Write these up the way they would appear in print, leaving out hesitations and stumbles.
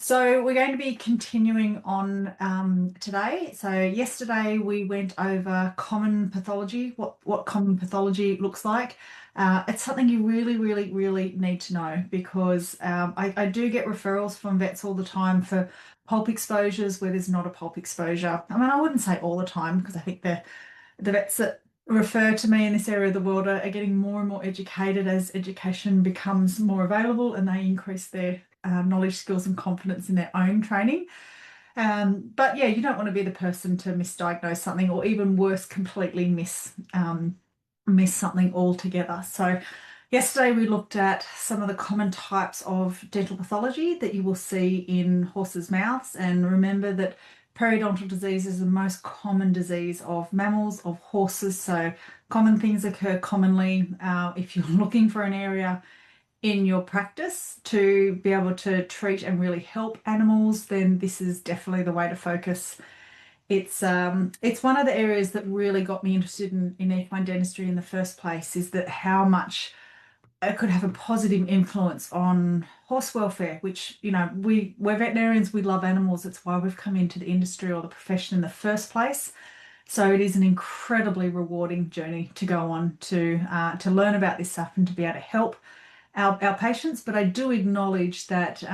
So we're going to be continuing on today. So yesterday we went over common pathology, what common pathology looks like. It's something you really need to know because I do get referrals from vets all the time for pulp exposures where there's not a pulp exposure. I mean, I wouldn't say all the time because I think the vets that refer to me in this area of the world are getting more and more educated as education becomes more available and they increase their knowledge, skills, and confidence in their own training. But yeah, you don't want to be the person to misdiagnose something or even worse, completely miss something altogether. So yesterday we looked at some of the common types of dental pathology that you will see in horses' mouths. And remember that periodontal disease is the most common disease of mammals, of horses. So common things occur commonly. If you're looking for an area in your practice to be able to treat and really help animals, then this is definitely the way to focus. It's one of the areas that really got me interested in equine dentistry in the first place, is that how much it could have a positive influence on horse welfare, which, you know, we're veterinarians, we love animals. It's why we've come into the industry or the profession in the first place. So it is an incredibly rewarding journey to go on to learn about this stuff and to be able to help our patients. But I do acknowledge that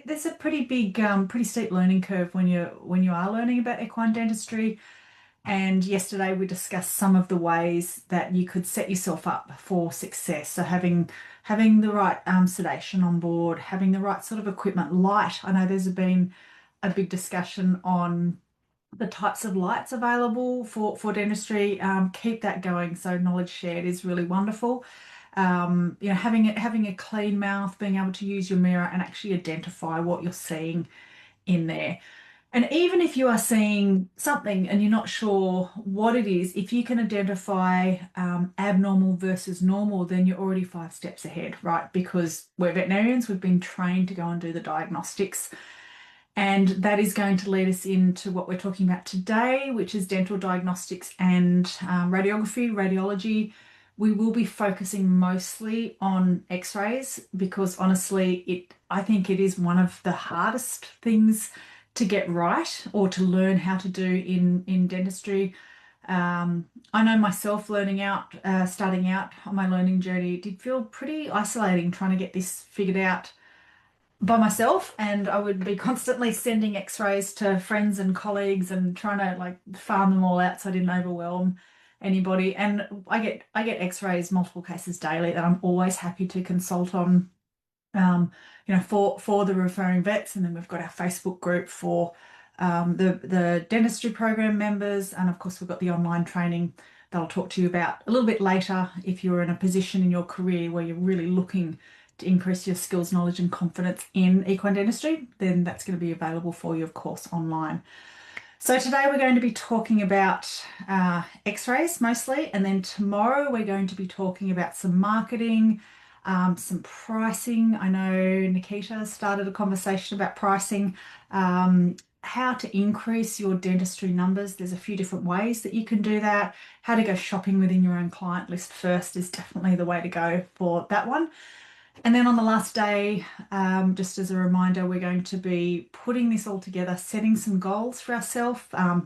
there's a pretty big, pretty steep learning curve when you are learning about equine dentistry. And yesterday we discussed some of the ways that you could set yourself up for success. So having the right sedation on board, having the right sort of equipment, light. I know there's been a big discussion on the types of lights available for dentistry. Keep that going. So knowledge shared is really wonderful. You know, having a clean mouth, being able to use your mirror and actually identify what you're seeing in there. And even if you are seeing something and you're not sure what it is, if you can identify abnormal versus normal, then you're already 5 steps ahead, right? Because we're veterinarians, we've been trained to go and do the diagnostics. And that is going to lead us into what we're talking about today, which is dental diagnostics and radiography, radiology. We will be focusing mostly on x-rays because honestly, I think it is one of the hardest things to get right or to learn how to do in dentistry. I know myself starting out on my learning journey, it did feel pretty isolating trying to get this figured out by myself, and I would be constantly sending x-rays to friends and colleagues and trying to like farm them all out so I didn't overwhelm anybody. And I get x-rays multiple cases daily that I'm always happy to consult on, you know, for the referring vets. And then we've got our Facebook group for the dentistry program members, and of course we've got the online training that I'll talk to you about a little bit later. If you're in a position in your career where you're really looking to increase your skills, knowledge and confidence in equine dentistry, then that's going to be available for you, of course, online. So today we're going to be talking about x-rays mostly, and then tomorrow we're going to be talking about some marketing, some pricing. I know Nikita started a conversation about pricing, how to increase your dentistry numbers. There's a few different ways that you can do that. How to go shopping within your own client list first is definitely the way to go for that one. And then on the last day, just as a reminder, we're going to be putting this all together, setting some goals for ourselves,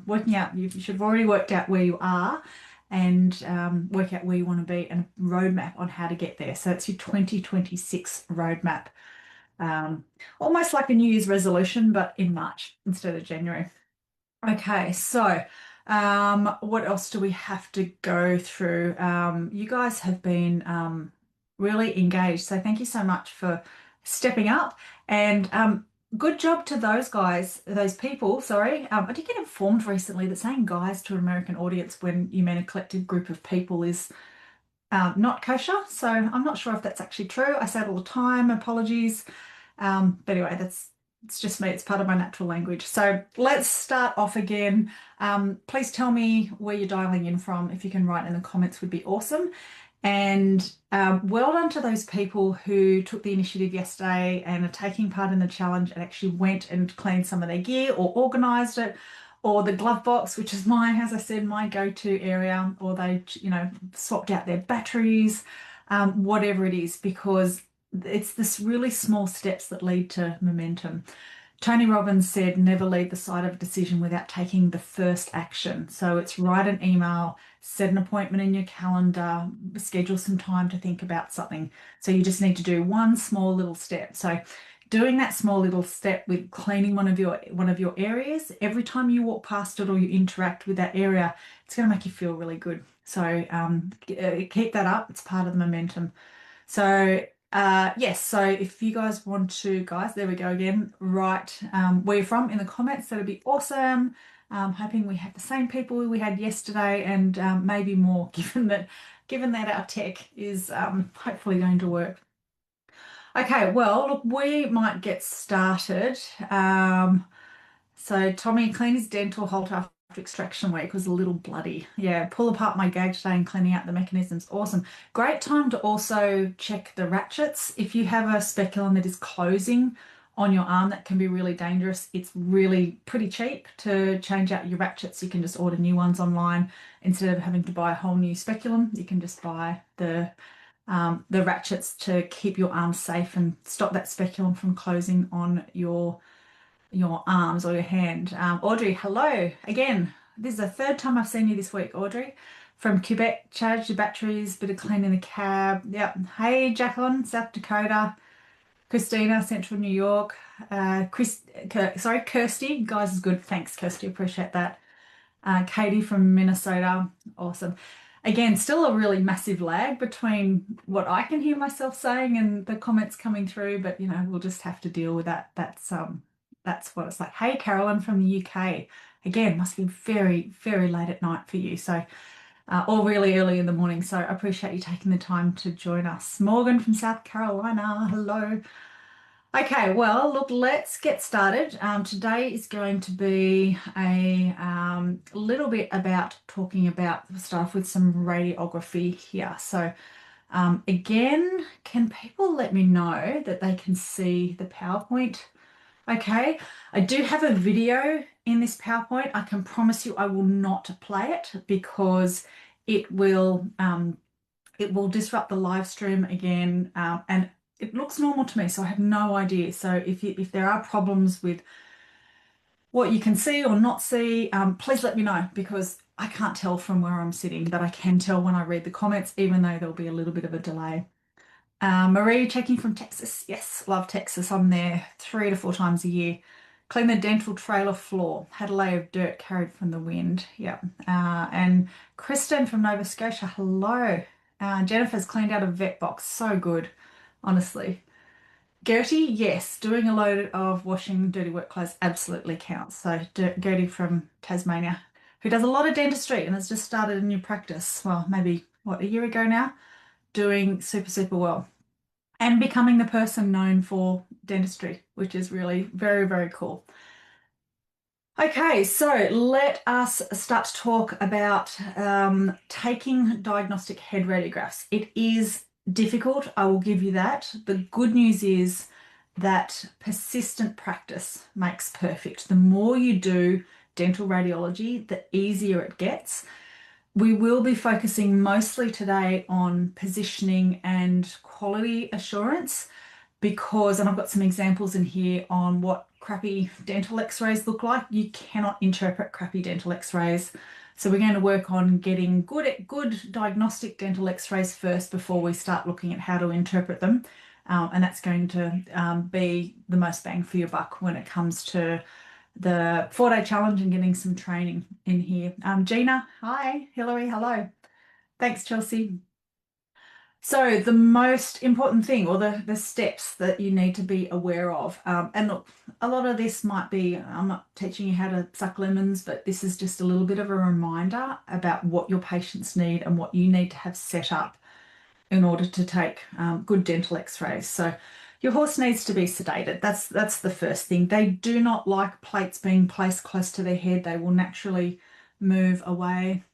working out, you should have already worked out where you are and work out where you want to be and a roadmap on how to get there. So it's your 2026 roadmap, almost like a New Year's resolution, but in March instead of January. Okay, so what else do we have to go through? You guys have been really engaged. So thank you so much for stepping up, and good job to those people, sorry. I did get informed recently that saying guys to an American audience when you mean a collective group of people is not kosher. So I'm not sure if that's actually true. I say it all the time, apologies. But anyway, it's just me. It's part of my natural language. So let's start off again. Please tell me where you're dialing in from. If you can write in the comments would be awesome. And well done to those people who took the initiative yesterday and are taking part in the challenge and actually went and cleaned some of their gear or organised it, or the glove box, which is as I said, my go-to area, or they, you know, swapped out their batteries, whatever it is, because it's this really small steps that lead to momentum. Tony Robbins said, never leave the side of a decision without taking the first action. So it's write an email, set an appointment in your calendar, schedule some time to think about something. So you just need to do one small little step. So doing that small little step with cleaning one of your areas, every time you walk past it or you interact with that area, it's going to make you feel really good. So keep that up. It's part of the momentum. So yes, so if you guys want to, guys, there we go again, write where you're from in the comments, that'd be awesome. Hoping we have the same people we had yesterday and maybe more, given that our tech is hopefully going to work. Okay, well, look, we might get started. So Tommy cleaned his dental Halter after extraction week, was a little bloody. Yeah, pull apart my gag today and cleaning out the mechanisms. Awesome. Great time to also check the ratchets. If you have a speculum that is closing on your arm, that can be really dangerous. It's really pretty cheap to change out your ratchets. You can just order new ones online instead of having to buy a whole new speculum. You can just buy the ratchets to keep your arm safe and stop that speculum from closing on your arms or your hand. Audrey, hello again. This is the third time I've seen you this week, Audrey. From Quebec, charged your batteries, bit of cleaning the cab. Yep. Hey, Jacqueline, South Dakota. Christina, Central New York. Kirsty. Guys is good. Thanks, Kirsty. Appreciate that. Katie from Minnesota. Awesome. Again, still a really massive lag between what I can hear myself saying and the comments coming through, but we'll just have to deal with that. That's what it's like. Hey, Carolyn from the UK. Again, must be very, very late at night for you. So, or really early in the morning. So I appreciate you taking the time to join us. Morgan from South Carolina. Hello. Okay, well, look, let's get started. Today is going to be a little bit about talking about stuff with some radiography here. So, again, can people let me know that they can see the PowerPoint? Okay, I do have a video in this PowerPoint. I can promise you I will not play it because it will disrupt the live stream again, and it looks normal to me, so I have no idea. So if there are problems with what you can see or not see, please let me know because I can't tell from where I'm sitting, but I can tell when I read the comments, even though there'll be a little bit of a delay. Marie checking from Texas. Yes, love Texas. I'm there 3 to 4 times a year. Clean the dental trailer floor. Had a layer of dirt carried from the wind. Yep. And Kristen from Nova Scotia. Hello. Jennifer's cleaned out a vet box. So good, honestly. Gertie, yes, doing a load of washing dirty work clothes absolutely counts. So Gertie from Tasmania, who does a lot of dentistry and has just started a new practice. Well, maybe, a year ago now? Doing super, super well and becoming the person known for dentistry, which is really very, very cool. Okay, so let us start to talk about taking diagnostic head radiographs. It is difficult, I will give you that. The good news is that persistent practice makes perfect. The more you do dental radiology, the easier it gets. We will be focusing mostly today on positioning and quality assurance because, and I've got some examples in here on what crappy dental x-rays look like. You cannot interpret crappy dental x-rays. So we're going to work on getting good diagnostic dental x-rays first before we start looking at how to interpret them. And that's going to be the most bang for your buck when it comes to the 4-day challenge and getting some training in here. Gina, hi. Hillary, hello. Thanks, Chelsea. So the most important thing or the steps that you need to be aware of, and look, a lot of this might be, I'm not teaching you how to suck lemons, but this is just a little bit of a reminder about what your patients need and what you need to have set up in order to take good dental x-rays. So your horse needs to be sedated. That's the first thing. They do not like plates being placed close to their head. They will naturally move away.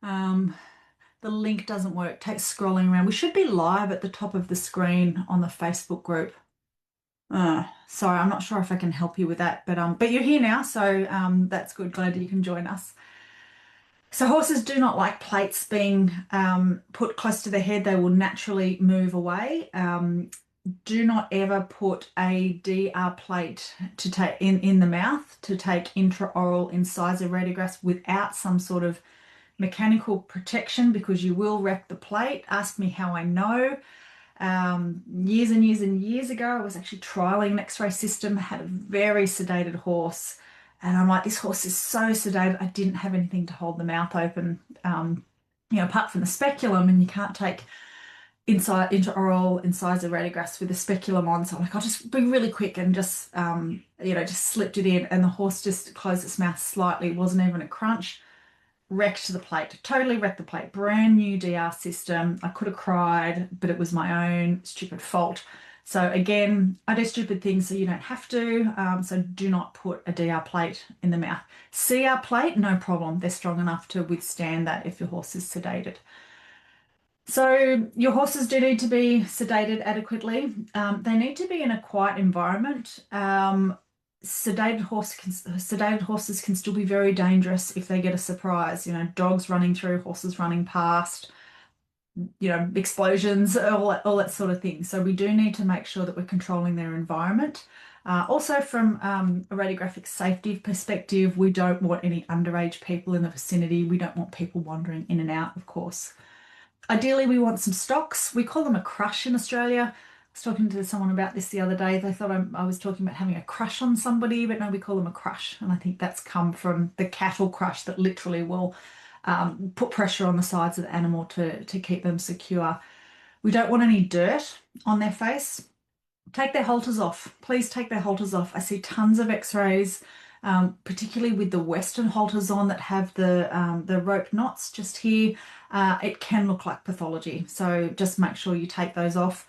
The link doesn't work. Take scrolling around. We should be live at the top of the screen on the Facebook group. Sorry, I'm not sure if I can help you with that, but you're here now, so that's good. Glad that you can join us. So horses do not like plates being put close to their head. They will naturally move away. do not ever put a DR plate to take in the mouth to take intraoral incisor radiographs without some sort of mechanical protection, because you will wreck the plate. Ask me how I know. Years and years and years ago, I was actually trialing an X-ray system, had a very sedated horse, and I'm like, this horse is so sedated, I didn't have anything to hold the mouth open, apart from the speculum, and you can't take inside intraoral incisor radiographs with the speculum on. So I'm like, I'll just be really quick and just, just slipped it in, and the horse just closed its mouth slightly. It wasn't even a crunch. Wrecked the plate, totally wrecked the plate. Brand new DR system. I could have cried, but it was my own stupid fault. So again, I do stupid things so you don't have to. So do not put a DR plate in the mouth. CR plate, no problem. They're strong enough to withstand that if your horse is sedated. So your horses do need to be sedated adequately. They need to be in a quiet environment. Sedated horses can still be very dangerous if they get a surprise. Dogs running through, horses running past, explosions, all that sort of thing. So we do need to make sure that we're controlling their environment. Also, from a radiographic safety perspective, we don't want any underage people in the vicinity. We don't want people wandering in and out, of course. Ideally, we want some stocks. We call them a crush in Australia. I was talking to someone about this the other day. They thought I was talking about having a crush on somebody, but no, we call them a crush. And I think that's come from the cattle crush that literally will put pressure on the sides of the animal to keep them secure. We don't want any dirt on their face. Take their halters off. Please take their halters off. I see tons of x-rays, particularly with the Western halters on that have the rope knots just here. It can look like pathology. So just make sure you take those off.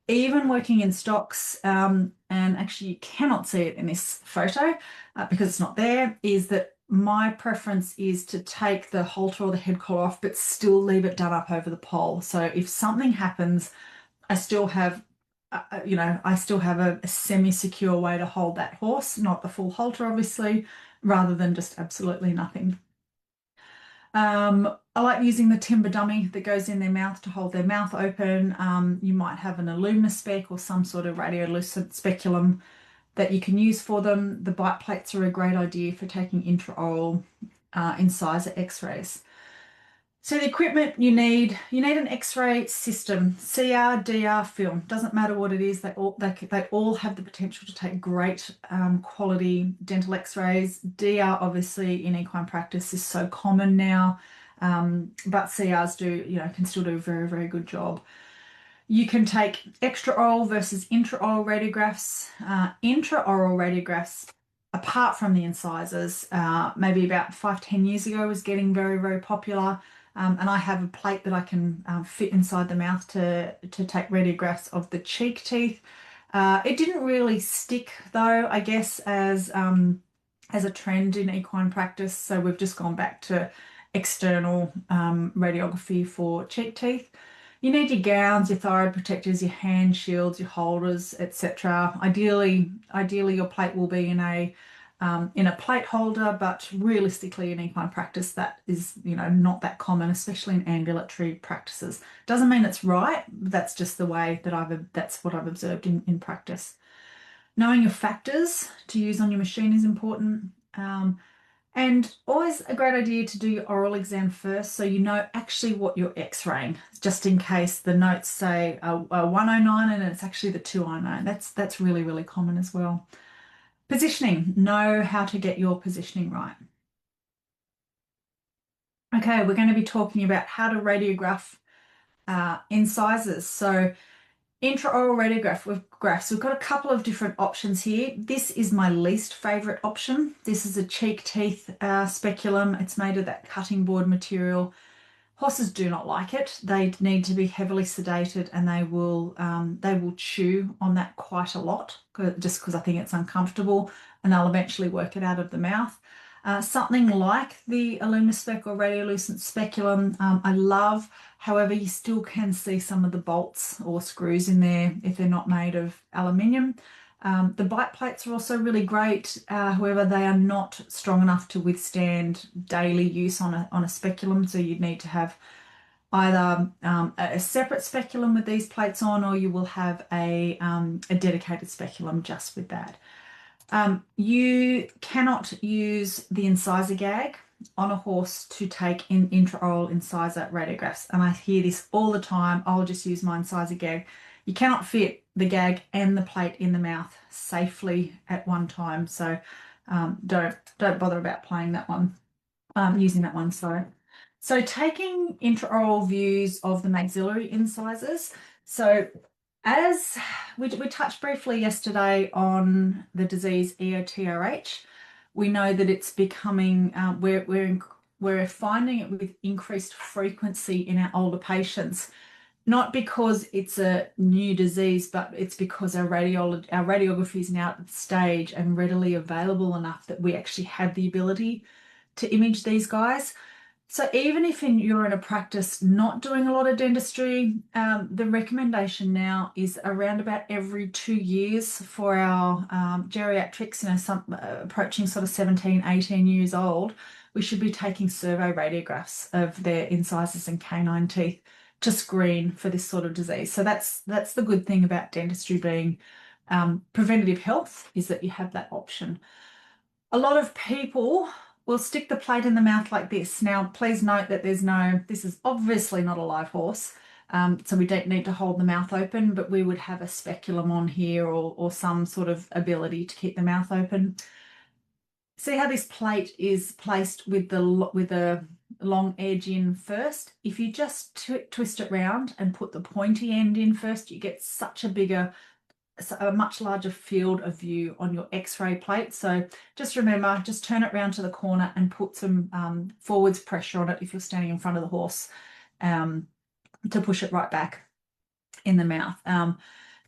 Even working in stocks, and actually you cannot see it in this photo because it's not there, is that my preference is to take the halter or the head collar off, but still leave it done up over the pole. So if something happens, I still have, a semi-secure way to hold that horse, not the full halter, obviously, rather than just absolutely nothing. I like using the timber dummy that goes in their mouth to hold their mouth open. You might have an Illumina spec or some sort of radiolucent speculum that you can use for them. The bite plates are a great idea for taking intraoral incisor x-rays. So the equipment you need an X-ray system, CR, DR, film. Doesn't matter what it is. They all have the potential to take great quality dental X-rays. DR, obviously, in equine practice is so common now, but CRs can still do a very, very good job. You can take extraoral versus intraoral radiographs. Intraoral radiographs, apart from the incisors, maybe about 5-10 years ago was getting very, very popular. And I have a plate that I can fit inside the mouth to take radiographs of the cheek teeth. It didn't really stick though, I guess, as a trend in equine practice. So we've just gone back to external radiography for cheek teeth. You need your gowns, your thyroid protectors, your hand shields, your holders, etc. Ideally, your plate will be in a plate holder, but realistically in equine practice that is not that common, especially in ambulatory practices. Doesn't mean it's right, that's just the way that that's what I've observed in practice. Knowing your factors to use on your machine is important. And always a great idea to do your oral exam first so you know actually what you're x-raying, just in case the notes say a 109 and it's actually the 209. That's really, really common as well. Positioning, know how to get your positioning right. Okay, we're going to be talking about how to radiograph incisors. So intraoral radiographs, we've got a couple of different options here. This is my least favorite option. This is a cheek teeth speculum. It's made of that cutting board material. Horses do not like it. They need to be heavily sedated, and they will chew on that quite a lot, just because I think it's uncomfortable, and they'll eventually work it out of the mouth. Something like the Illumispec or radiolucent speculum, I love. However, you still can see some of the bolts or screws in there if they're not made of aluminium. The bite plates are also really great. However, they are not strong enough to withstand daily use on a speculum, so you'd need to have either a separate speculum with these plates on, or you will have a dedicated speculum just with that. You cannot use the incisor gag on a horse to take in intraoral incisor radiographs. And I hear this all the time. I'll just use my incisor gag. You cannot fit the gag and the plate in the mouth safely at one time. So don't bother about playing that one, using that one. So taking intraoral views of the maxillary incisors. So as we touched briefly yesterday on the disease EOTRH, we know that it's becoming, we're finding it with increased frequency in our older patients, not because it's a new disease, but it's because our radiography is now at the stage and readily available enough that we actually have the ability to image these guys. So even if you're in a practice not doing a lot of dentistry, the recommendation now is around about every 2 years for our geriatrics, approaching sort of 17, 18 years old, we should be taking survey radiographs of their incisors and canine teeth to screen for this sort of disease. So that's the good thing about dentistry being preventative health, is that you have that option. A lot of people will stick the plate in the mouth like this. Now, please note that this is obviously not a live horse, so we don't need to hold the mouth open, but we would have a speculum on here or some sort of ability to keep the mouth open. See how this plate is placed with the long edge in first? If you just twist it round and put the pointy end in first, you get a much larger field of view on your X-ray plate. So just remember, just turn it round to the corner and put some forwards pressure on it if you're standing in front of the horse, to push it right back in the mouth.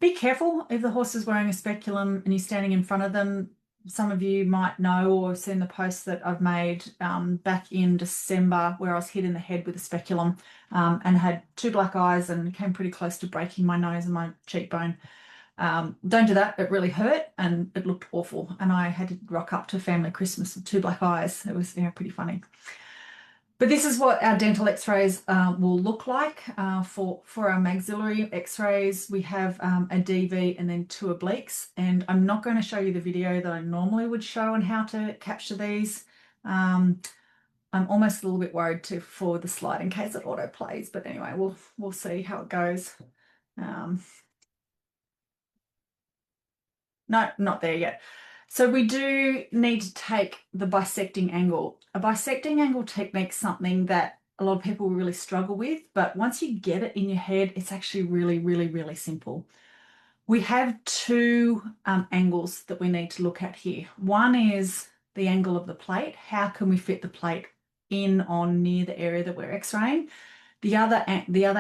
Be careful if the horse is wearing a speculum and you're standing in front of them. Some of you might know or have seen the post that I've made back in December, where I was hit in the head with a speculum and had 2 black eyes and came pretty close to breaking my nose and my cheekbone. Don't do that. It really hurt and it looked awful. And I had to rock up to family Christmas with 2 black eyes. It was pretty funny. But this is what our dental x-rays will look like for our maxillary x-rays. We have a DV and then 2 obliques. And I'm not going to show you the video that I normally would show on how to capture these. I'm almost a little bit worried to forward the slide in case it auto plays. But anyway, we'll see how it goes. No, not there yet. So we do need to take the bisecting angle. A bisecting angle technique is something that a lot of people really struggle with, but once you get it in your head, it's actually really, really, really simple. We have 2 angles that we need to look at here. One is the angle of the plate. How can we fit the plate in on near the area that we're x-raying? The other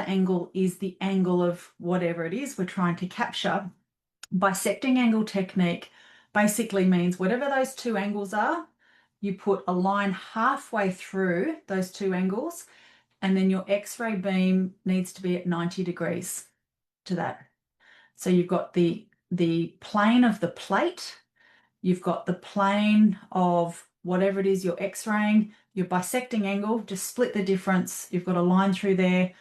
angle is the angle of whatever it is we're trying to capture. Bisecting angle technique basically means whatever those 2 angles are, you put a line halfway through those 2 angles, and then your x-ray beam needs to be at 90 degrees to that. So you've got the plane of the plate, you've got the plane of whatever it is you're x-raying, your bisecting angle, just split the difference, you've got a line through there,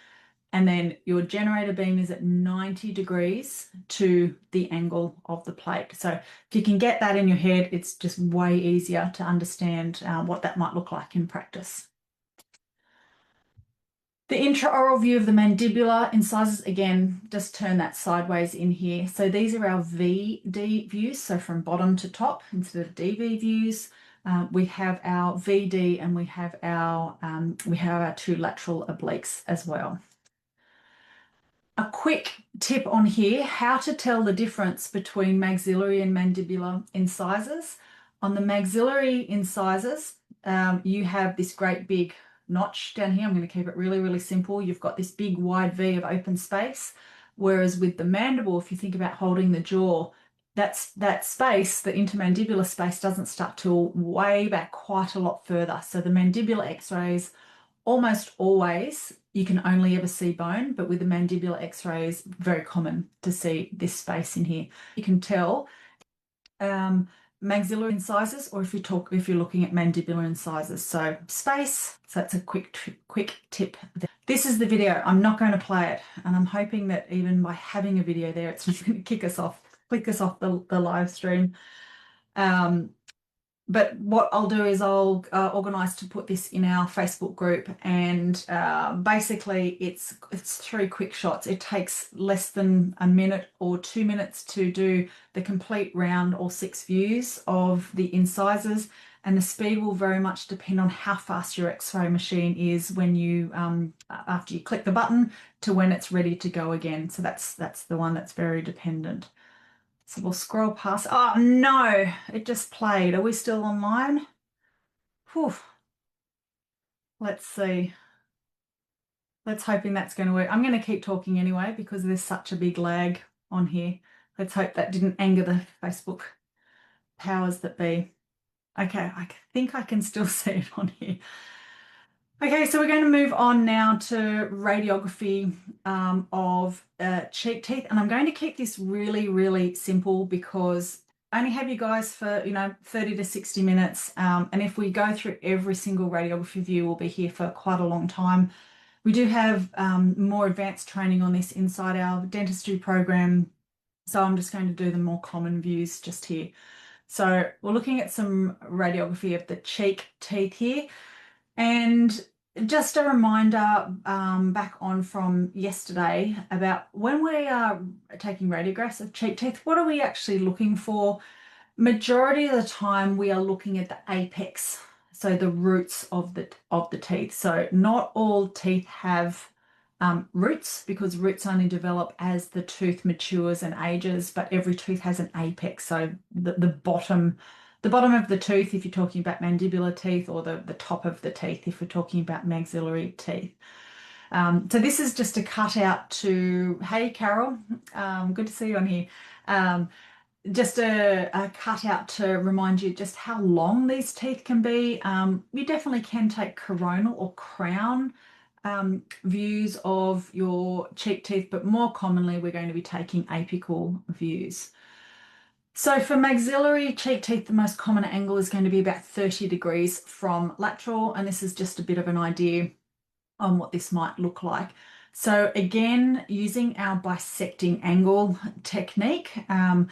and then your generator beam is at 90 degrees to the angle of the plate. So if you can get that in your head, it's just way easier to understand what that might look like in practice. The intraoral view of the mandibular incisors, again, just turn that sideways in here. So these are our VD views, so from bottom to top instead of DV views. We have our VD and we have our 2 lateral obliques as well. A quick tip on here, how to tell the difference between maxillary and mandibular incisors. On the maxillary incisors, you have this great big notch down here. I'm going to keep it really, really simple. You've got this big wide V of open space, whereas with the mandible, if you think about holding the jaw, that space, the intermandibular space, doesn't start till way back quite a lot further. So the mandibular x-rays, almost always you can only ever see bone, but with the mandibular x-rays, very common to see this space in here. You can tell maxillary incisors, or if you're looking at mandibular incisors. So space, so that's a quick tip there. this is the video. I'm not going to play it, and I'm hoping that even by having a video there, it's not going to kick us off the live stream. But what I'll do is I'll organise to put this in our Facebook group, and basically it's 3 quick shots. It takes less than a minute or 2 minutes to do the complete round or 6 views of the incisors, and the speed will very much depend on how fast your X-ray machine is when you after you click the button to when it's ready to go again. So that's the one that's very dependent. So we'll scroll past. Oh no, it just played. Are we still online? Whew. Let's see. Let's hoping that's going to work. I'm going to keep talking anyway because there's such a big lag on here. Let's hope that didn't anger the Facebook powers that be. Okay, I think I can still see it on here. Okay, so we're going to move on now to radiography of cheek teeth, and I'm going to keep this really, really simple because I only have you guys for 30 to 60 minutes, and if we go through every single radiography view, we'll be here for quite a long time. We do have more advanced training on this inside our dentistry program, so I'm just going to do the more common views just here. So we're looking at some radiography of the cheek teeth here. And just a reminder back on from yesterday about when we are taking radiographs of cheek teeth, what are we actually looking for? Majority of the time we are looking at the apex, so the roots of the teeth. So not all teeth have roots, because roots only develop as the tooth matures and ages, but every tooth has an apex, so the bottom of the tooth if you're talking about mandibular teeth, or the top of the teeth if we're talking about maxillary teeth. So this is just a cutout to, hey Carol, good to see you on here. Just a cutout to remind you just how long these teeth can be. You definitely can take coronal or crown views of your cheek teeth, but more commonly we're going to be taking apical views. So for maxillary cheek teeth, the most common angle is going to be about 30 degrees from lateral, and this is just a bit of an idea on what this might look like. So again, using our bisecting angle technique, one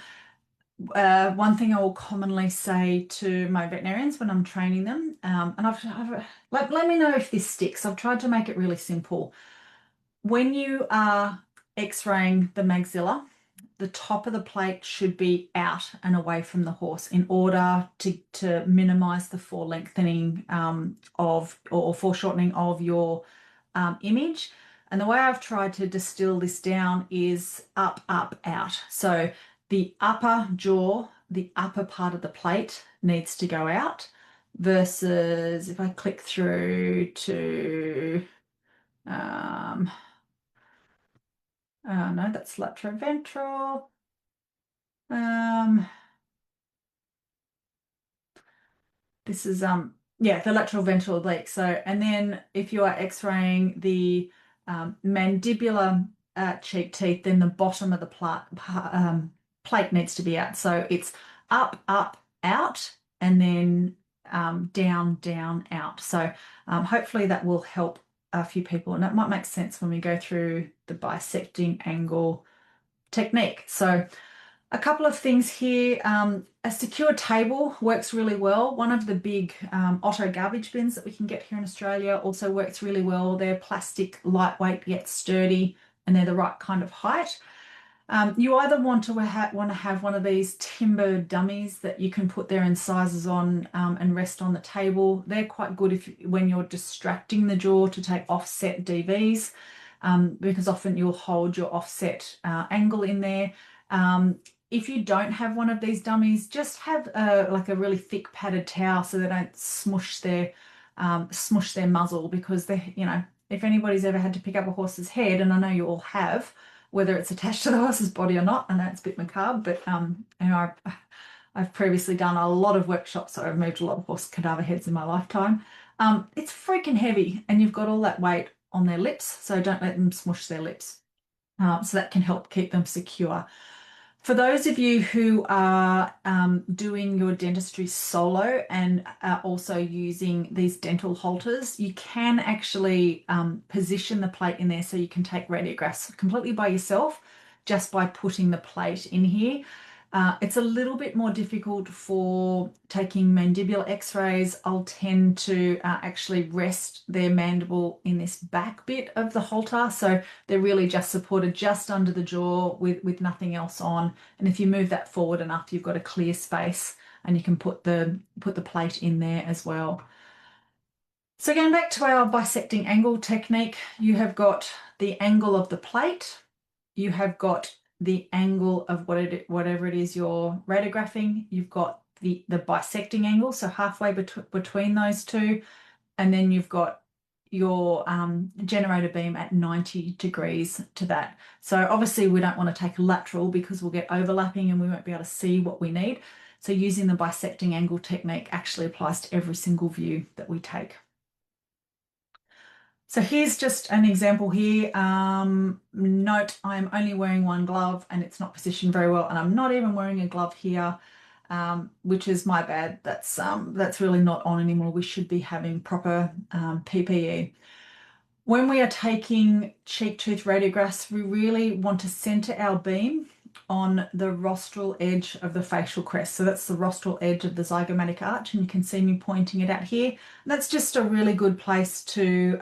thing I will commonly say to my veterinarians when I'm training them, and let me know if this sticks. I've tried to make it really simple. When you are x-raying the maxilla, the top of the plate should be out and away from the horse in order to minimize the forelengthening or foreshortening of your image. And the way I've tried to distill this down is up, up, out. So the upper jaw, the upper part of the plate needs to go out, versus if I click through to, no, that's lateroventral. This is, yeah, the lateral ventral oblique. So, and then if you are x-raying the mandibular cheek teeth, then the bottom of the plate needs to be out. So it's up, up, out, and then down, down, out. So hopefully that will help a few people, and it might make sense when we go through the bisecting angle technique. So a couple of things here. A secure table works really well. One of the big Otto garbage bins that we can get here in Australia also works really well. They're plastic, lightweight, yet sturdy, and they're the right kind of height. You either want to have one of these timber dummies that you can put their incisors on and rest on the table. They're quite good when you're distracting the jaw to take offset DVs, because often you'll hold your offset angle in there. If you don't have one of these dummies, just have like a really thick padded towel so they don't smush their muzzle, because they, if anybody's ever had to pick up a horse's head, and I know you all have, whether it's attached to the horse's body or not, I know it's a bit macabre, but I've previously done a lot of workshops, so I've moved a lot of horse cadaver heads in my lifetime. It's freaking heavy, and you've got all that weight on their lips, so don't let them smush their lips. So that can help keep them secure. For those of you who are doing your dentistry solo and are also using these dental halters, you can actually position the plate in there so you can take radiographs completely by yourself just by putting the plate in here. It's a little bit more difficult for taking mandibular x-rays. I'll tend to actually rest their mandible in this back bit of the halter. So they're really just supported just under the jaw with nothing else on. And if you move that forward enough, you've got a clear space and you can put the plate in there as well. So going back to our bisecting angle technique, you have got the angle of the plate, you have got the angle of whatever it is you're radiographing, you've got the bisecting angle, so halfway between those two, and then you've got your generator beam at 90 degrees to that. So obviously we don't want to take lateral because we'll get overlapping and we won't be able to see what we need. So using the bisecting angle technique actually applies to every single view that we take. So here's just an example here. Note I'm only wearing one glove and it's not positioned very well, and I'm not even wearing a glove here, which is my bad. That's really not on anymore. We should be having proper PPE. When we are taking cheek tooth radiographs, we really want to center our beam on the rostral edge of the facial crest. So that's the rostral edge of the zygomatic arch, and you can see me pointing it out here. And that's just a really good place to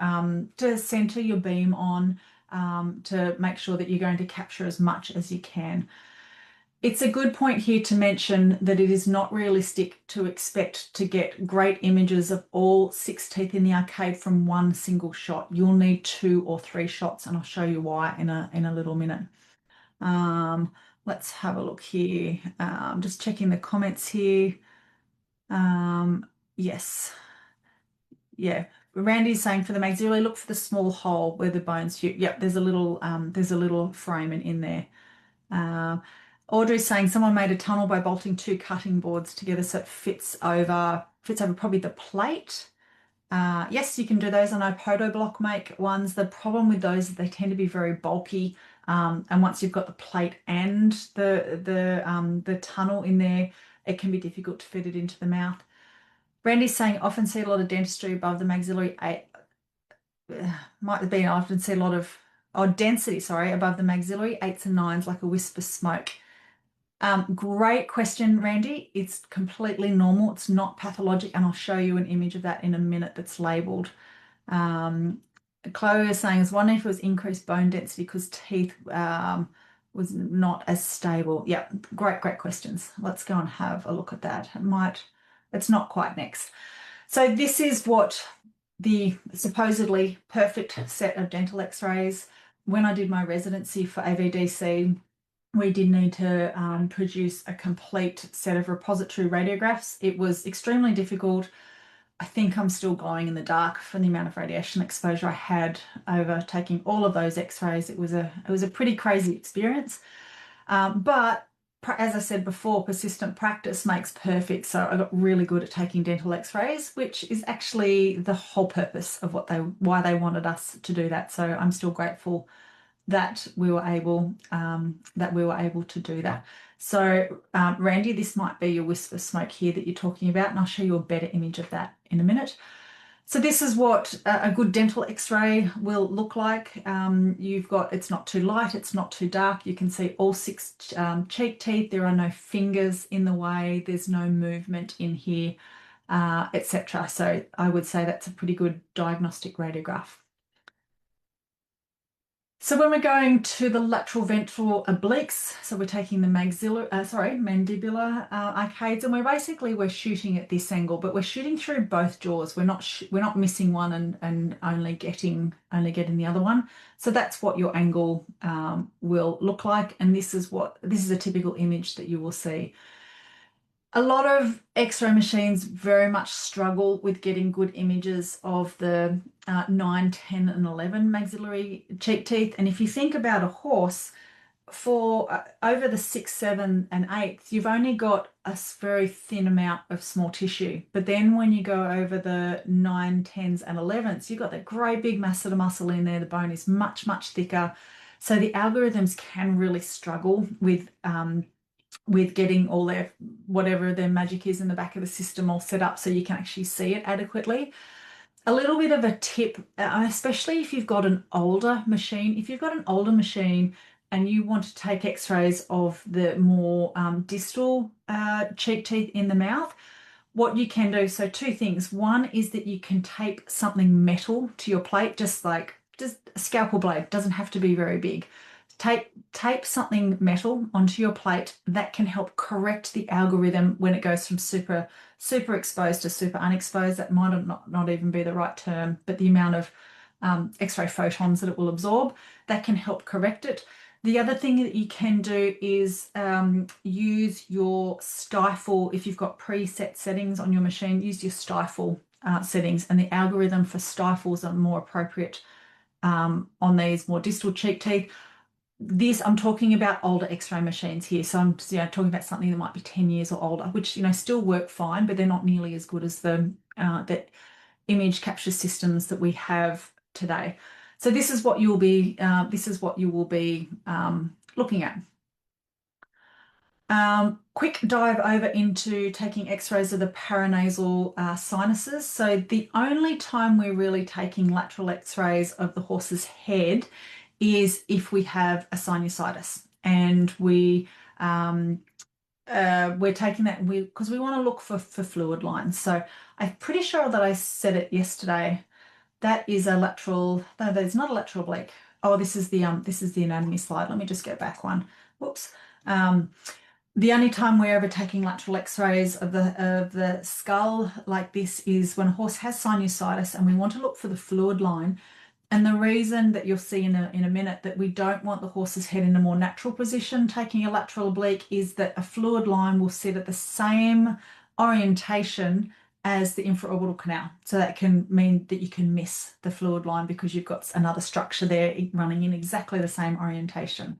center your beam on, to make sure that you're going to capture as much as you can. It's a good point here to mention that it is not realistic to expect to get great images of all 6 teeth in the arcade from one single shot. You'll need 2 or 3 shots, and I'll show you why in a little minute. Let's have a look here. Just checking the comments here. Yes. Yeah. Randy's saying for the maxillary, look for the small hole where the bones. Yep, there's a little frame in there. Audrey's saying someone made a tunnel by bolting 2 cutting boards together so it fits over probably the plate. Yes, you can do those. I know Podoblock make ones. The problem with those is they tend to be very bulky, and once you've got the plate and the tunnel in there, it can be difficult to fit it into the mouth. Randy's saying often see a lot of dentistry above the maxillary. Might have been often see a lot of density, sorry, above the maxillary, 8s and 9s, like a wisp of smoke. Great question, Randy. It's completely normal. It's not pathologic, and I'll show you an image of that in a minute that's labeled. Chloe is saying, I was wondering if it was increased bone density because teeth was not as stable. Yeah, great questions. Let's go and have a look at that. It's not quite next. So this is what the supposedly perfect set of dental x-rays. When I did my residency for AVDC, we did need to produce a complete set of repository radiographs. It was extremely difficult. I think I'm still glowing in the dark from the amount of radiation exposure I had over taking all of those x-rays. It was a pretty crazy experience. But as I said before, persistent practice makes perfect. So I got really good at taking dental x-rays, which is actually the whole purpose of why they wanted us to do that. So I'm still grateful that we were able to do that. So Randy, this might be your wisp of smoke here that you're talking about, and I'll show you a better image of that in a minute. So this is what a good dental x-ray will look like. It's not too light, it's not too dark. You can see all 6 cheek teeth. There are no fingers in the way. There's no movement in here, etc. So I would say that's a pretty good diagnostic radiograph. So when we're going to the lateral ventral obliques, so we're taking the mandibular arcades, and we're shooting at this angle, but we're shooting through both jaws. We're not missing one and only getting the other one. So that's what your angle will look like, and this is a typical image that you will see. A lot of X-ray machines very much struggle with getting good images of the 9, 10, and 11 maxillary cheek teeth. And if you think about a horse, for over the 6, 7, and 8, you've only got a very thin amount of small tissue. But then when you go over the 9, 10s, and 11s, you've got that great big masseter muscle in there. The bone is much, much thicker. So the algorithms can really struggle with getting all their whatever their magic is in the back of the system all set up so you can actually see it adequately. A little bit of a tip, especially if you've got an older machine. If you've got an older machine and you want to take x-rays of the more distal cheek teeth in the mouth, what you can do, so two things. One is that you can tape something metal to your plate, just a scalpel blade, doesn't have to be very big. Tape something metal onto your plate. That can help correct the algorithm when it goes from super exposed to super unexposed. That might not even be the right term, but the amount of X-ray photons that it will absorb, that can help correct it. The other thing that you can do is use your stifle. If you've got preset settings on your machine, use your stifle settings, and the algorithm for stifles are more appropriate on these more distal cheek teeth. I'm talking about older X-ray machines here, so I'm talking about something that might be 10 years or older, which still work fine, but they're not nearly as good as the image capture systems that we have today. So this is what you will be looking at. Quick dive over into taking x-rays of the paranasal sinuses. So the only time we're really taking lateral x-rays of the horse's head is if we have a sinusitis, and we're taking that because we want to look for fluid lines. So I'm pretty sure that I said it yesterday. That is a lateral. No, that's not a lateral oblique. Oh, this is the anatomy slide. Let me just go back one. Whoops. The only time we're ever taking lateral x-rays of the skull like this is when a horse has sinusitis and we want to look for the fluid line. And the reason that you'll see in a minute that we don't want the horse's head in a more natural position taking a lateral oblique is that a fluid line will sit at the same orientation as the infraorbital canal. So that can mean that you can miss the fluid line because you've got another structure there running in exactly the same orientation.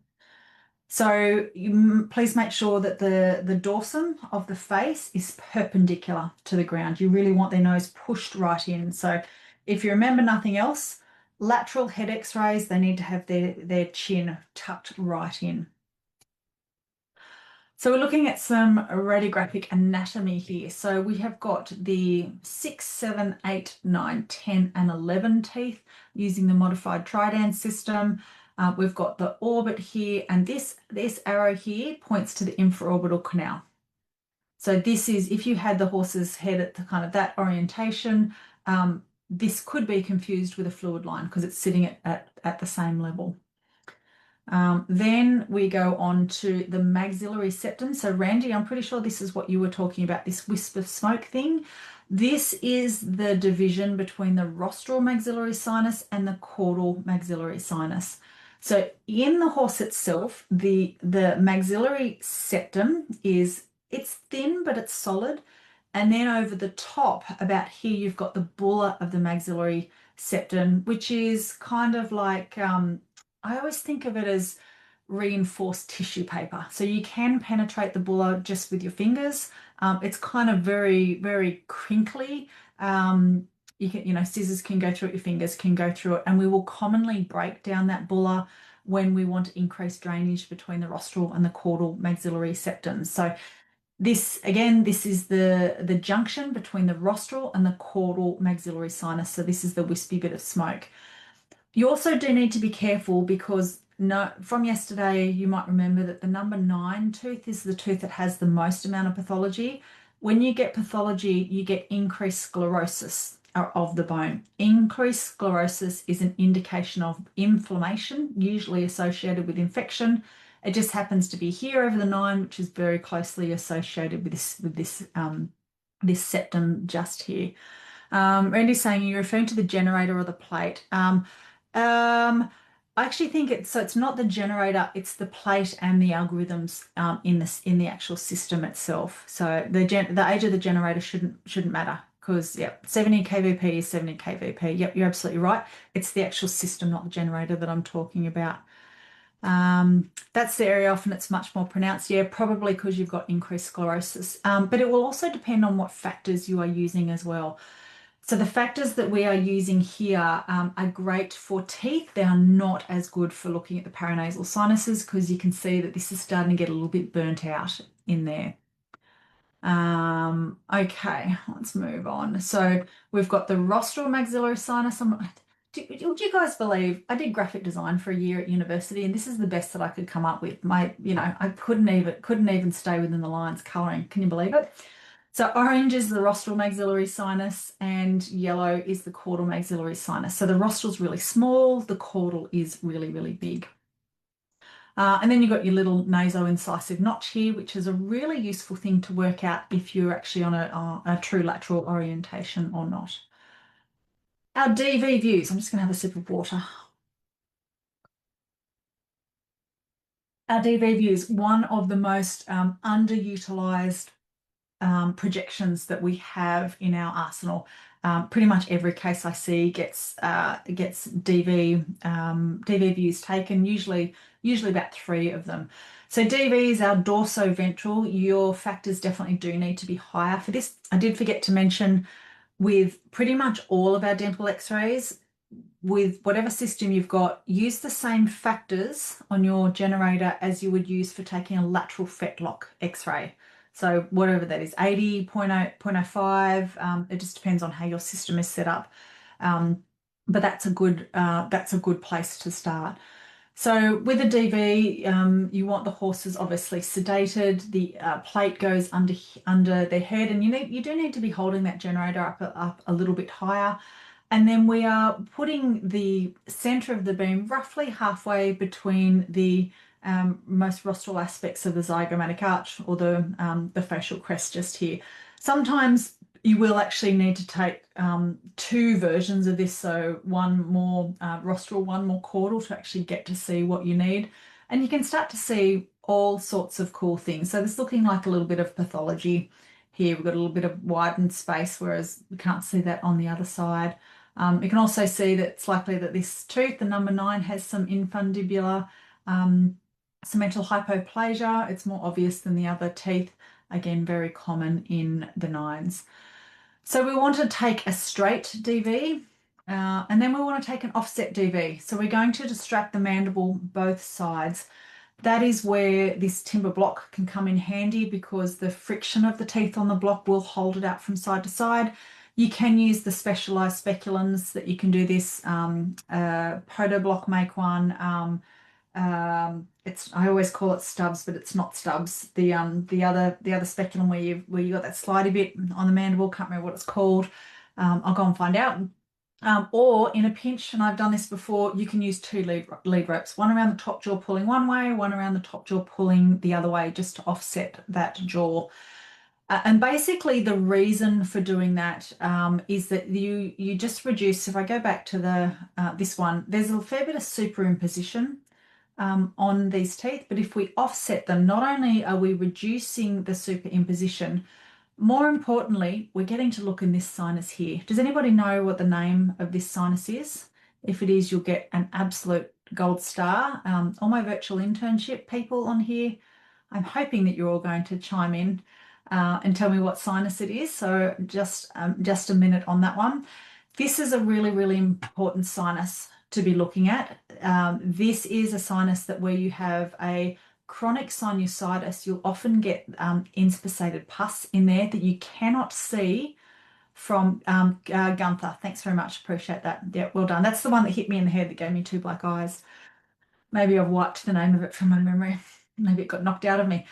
So please make sure that the dorsum of the face is perpendicular to the ground. You really want their nose pushed right in. So if you remember nothing else, lateral head x-rays, they need to have their chin tucked right in. So we're looking at some radiographic anatomy here. So we have got the 6, 7, 8, 9, 10, and 11 teeth using the modified Trident system. We've got the orbit here, and this arrow here points to the infraorbital canal. So this is, if you had the horse's head at the kind of that orientation, this could be confused with a fluid line because it's sitting at the same level. Then we go on to the maxillary septum. So Randy, I'm pretty sure this is what you were talking about, this wisp of smoke thing. This is the division between the rostral maxillary sinus and the caudal maxillary sinus. So in the horse itself, the maxillary septum it's thin, but it's solid. And then over the top, about here, you've got the bulla of the maxillary septum, which is kind of like, I always think of it as reinforced tissue paper. So you can penetrate the bulla just with your fingers. It's kind of very, very crinkly. You can, scissors can go through it, your fingers can go through it, and we will commonly break down that bulla when we want to increase drainage between the rostral and the caudal maxillary septums. So this is the junction between the rostral and the caudal maxillary sinus. So this is the wispy bit of smoke. You also do need to be careful because from yesterday, you might remember that the number 9 tooth is the tooth that has the most amount of pathology. When you get pathology, you get increased sclerosis of the bone. Increased sclerosis is an indication of inflammation, usually associated with infection. It just happens to be here over the 9, which is very closely associated with this septum just here. Randy's saying you're referring to the generator or the plate. I actually think it's not the generator, it's the plate and the algorithms in the actual system itself. So the age of the generator shouldn't matter because 70 kVp is 70 kVp. Yep, you're absolutely right. It's the actual system, not the generator, that I'm talking about. That's the area often it's much more pronounced. Yeah, probably because you've got increased sclerosis. But it will also depend on what factors you are using as well. So the factors that we are using here are great for teeth. They are not as good for looking at the paranasal sinuses because you can see that this is starting to get a little bit burnt out in there. Okay, let's move on. So we've got the rostral maxillary sinus. Would you guys believe I did graphic design for a year at university, and this is the best that I could come up with. I couldn't even stay within the lines coloring. Can you believe it? So orange is the rostral maxillary sinus, and yellow is the caudal maxillary sinus. So the rostral's really small, the caudal is really, really big. And then you've got your little naso-incisive notch here, which is a really useful thing to work out if you're actually on a true lateral orientation or not. Our DV views, I'm just going to have a sip of water. Our DV views, one of the most underutilized projections that we have in our arsenal. Pretty much every case I see gets DV views taken, usually about 3 of them. So DV is our dorsoventral. Your factors definitely do need to be higher for this. I did forget to mention with pretty much all of our dental x-rays, with whatever system you've got, use the same factors on your generator as you would use for taking a lateral fetlock x-ray. So whatever that is, 80, 0.05, it just depends on how your system is set up. But that's a good place to start. So with a DV, you want the horses obviously sedated. The plate goes under their head, and you do need to be holding that generator up a little bit higher. And then we are putting the center of the beam roughly halfway between the most rostral aspects of the zygomatic arch, or the facial crest just here. Sometimes you will actually need to take 2 versions of this, so one more rostral, one more caudal, to actually get to see what you need. And you can start to see all sorts of cool things. So this is looking like a little bit of pathology here. We've got a little bit of widened space, whereas we can't see that on the other side. You can also see that it's likely that this tooth, the number 9, has some infundibular cemental hypoplasia. It's more obvious than the other teeth. Again, very common in the 9s. So we want to take a straight DV, and then we want to take an offset DV. So we're going to distract the mandible both sides. That is where this timber block can come in handy, because the friction of the teeth on the block will hold it out from side to side. You can use the specialized speculums that you can do this. Protoblock make one. I always call it Stubbs, but it's not Stubbs. The other speculum where you got that slidey bit on the mandible, can't remember what it's called. I'll go and find out. Or in a pinch, and I've done this before, you can use 2 lead ropes, one around the top jaw pulling one way, one around the top jaw pulling the other way, just to offset that jaw. And basically the reason for doing that is that you just reduce. If I go back to this one, there's a fair bit of superimposition on these teeth, but if we offset them, not only are we reducing the superimposition, more importantly, we're getting to look in this sinus here. Does anybody know what the name of this sinus is? If it is, you'll get an absolute gold star. All my virtual internship people on here, I'm hoping that you're all going to chime in and tell me what sinus it is. So just a minute on that one. This is a really, really important sinus to be looking at. This is a sinus that where you have a chronic sinusitis, you'll often get inspissated pus in there that you cannot see from Gunther. Thanks very much, appreciate that. Yeah, well done. That's the one that hit me in the head that gave me 2 black eyes. Maybe I've wiped the name of it from my memory. Maybe it got knocked out of me.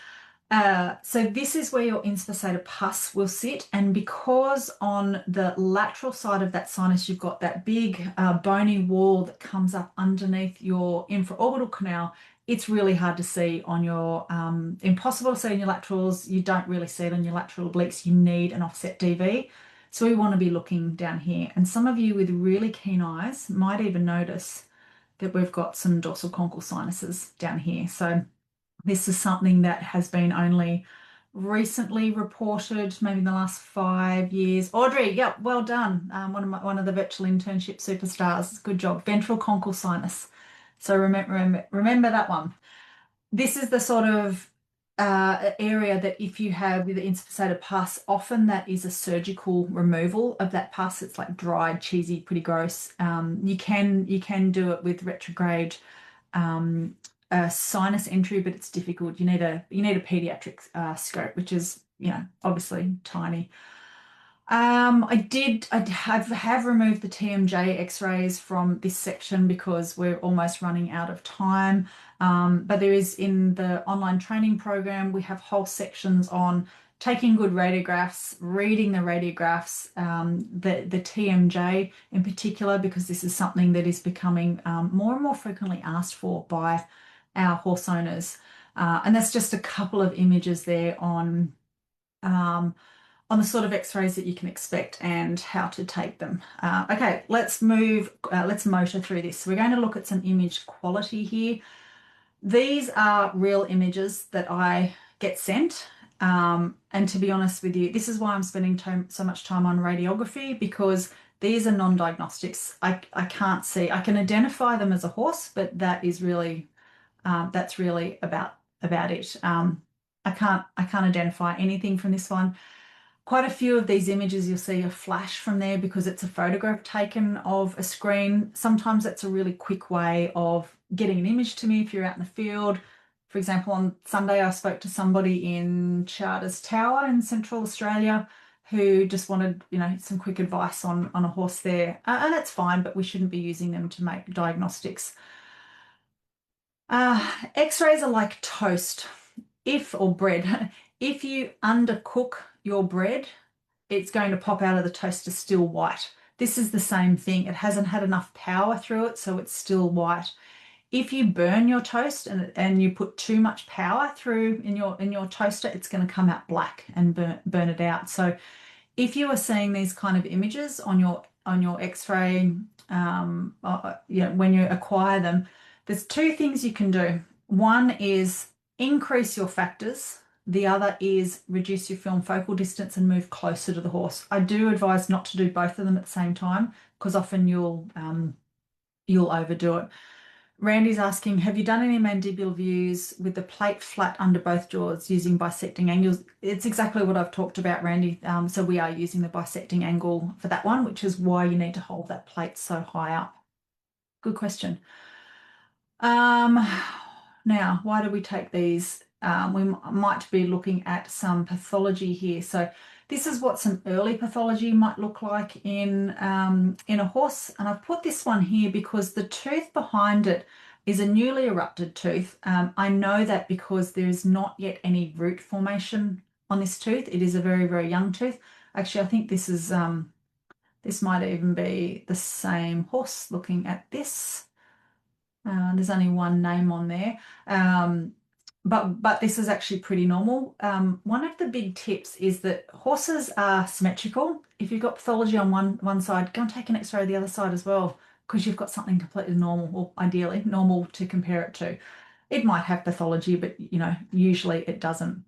So this is where your inspissated pus will sit, and because on the lateral side of that sinus you've got that big bony wall that comes up underneath your infraorbital canal, it's really hard to see on your, impossible to see on your laterals. You don't really see it on your lateral obliques. You need an offset DV. So we want to be looking down here. And some of you with really keen eyes might even notice that we've got some dorsal conchal sinuses down here. So this is something that has been only recently reported, maybe in the last 5 years. Audrey, yep, well done. One of the virtual internship superstars. Good job. Ventral conchal sinus. So remember that one. This is the sort of area that if you have with the inspissated pus, often that is a surgical removal of that pus. It's like dried, cheesy, pretty gross. You can do it with retrograde sinus entry, but it's difficult. You need a pediatric scope, which is obviously tiny. I have removed the TMJ x-rays from this section because we're almost running out of time. But there is in the online training program, we have whole sections on taking good radiographs, reading the radiographs, the TMJ in particular, because this is something that is becoming more and more frequently asked for by our horse owners. And that's just a couple of images there um, on the sort of x-rays that you can expect and how to take them. Okay, let's motor through this. So we're going to look at some image quality here. These are real images that I get sent. And to be honest with you, this is why I'm spending so much time on radiography, because these are non-diagnostics. I can't see. I can identify them as a horse, but that's really about it. I can't identify anything from this one. Quite a few of these images you'll see a flash from there because it's a photograph taken of a screen. Sometimes that's a really quick way of getting an image to me if you're out in the field. For example, on Sunday I spoke to somebody in Charters Tower in Central Australia who just wanted, some quick advice on a horse there. And that's fine, but we shouldn't be using them to make diagnostics. X-rays are like toast, or bread. If you undercook your bread, it's going to pop out of the toaster still white. This is the same thing. It hasn't had enough power through it, so it's still white. If you burn your toast and you put too much power through in your toaster, it's going to come out black and burn it out. So if you are seeing these kind of images on your X-ray, when you acquire them, there's two things you can do. One is increase your factors. The other is reduce your film focal distance and move closer to the horse. I do advise not to do both of them at the same time because often you'll overdo it. Randy's asking, have you done any mandibular views with the plate flat under both jaws using bisecting angles? It's exactly what I've talked about, Randy. So we are using the bisecting angle for that one, which is why you need to hold that plate so high up. Good question. Now, why do we take these? We might be looking at some pathology here. So this is what some early pathology might look like in a horse. And I've put this one here because the tooth behind it is a newly erupted tooth. I know that because there is not yet any root formation on this tooth. It is a very, very young tooth. Actually, I think this might even be the same horse looking at this. There's only one name on there. But this is actually pretty normal. One of the big tips is that horses are symmetrical. If you've got pathology on one side, go and take an X-ray of the other side as well, because you've got something completely normal, or ideally normal to compare it to. It might have pathology, but usually it doesn't.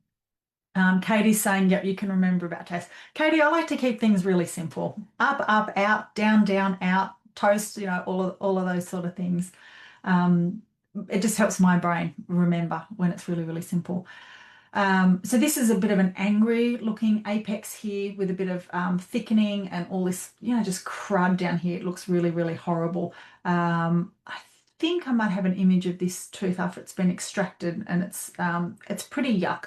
Katie's saying, yep, you can remember about toast. Katie, I like to keep things really simple. Up, up, out, down, down, out, toast, all of those sort of things. It just helps my brain remember when it's really, really simple. So this is a bit of an angry looking apex here with a bit of thickening and all this, just crud down here. It looks really, really horrible. I think I might have an image of this tooth after it's been extracted, and it's pretty yuck.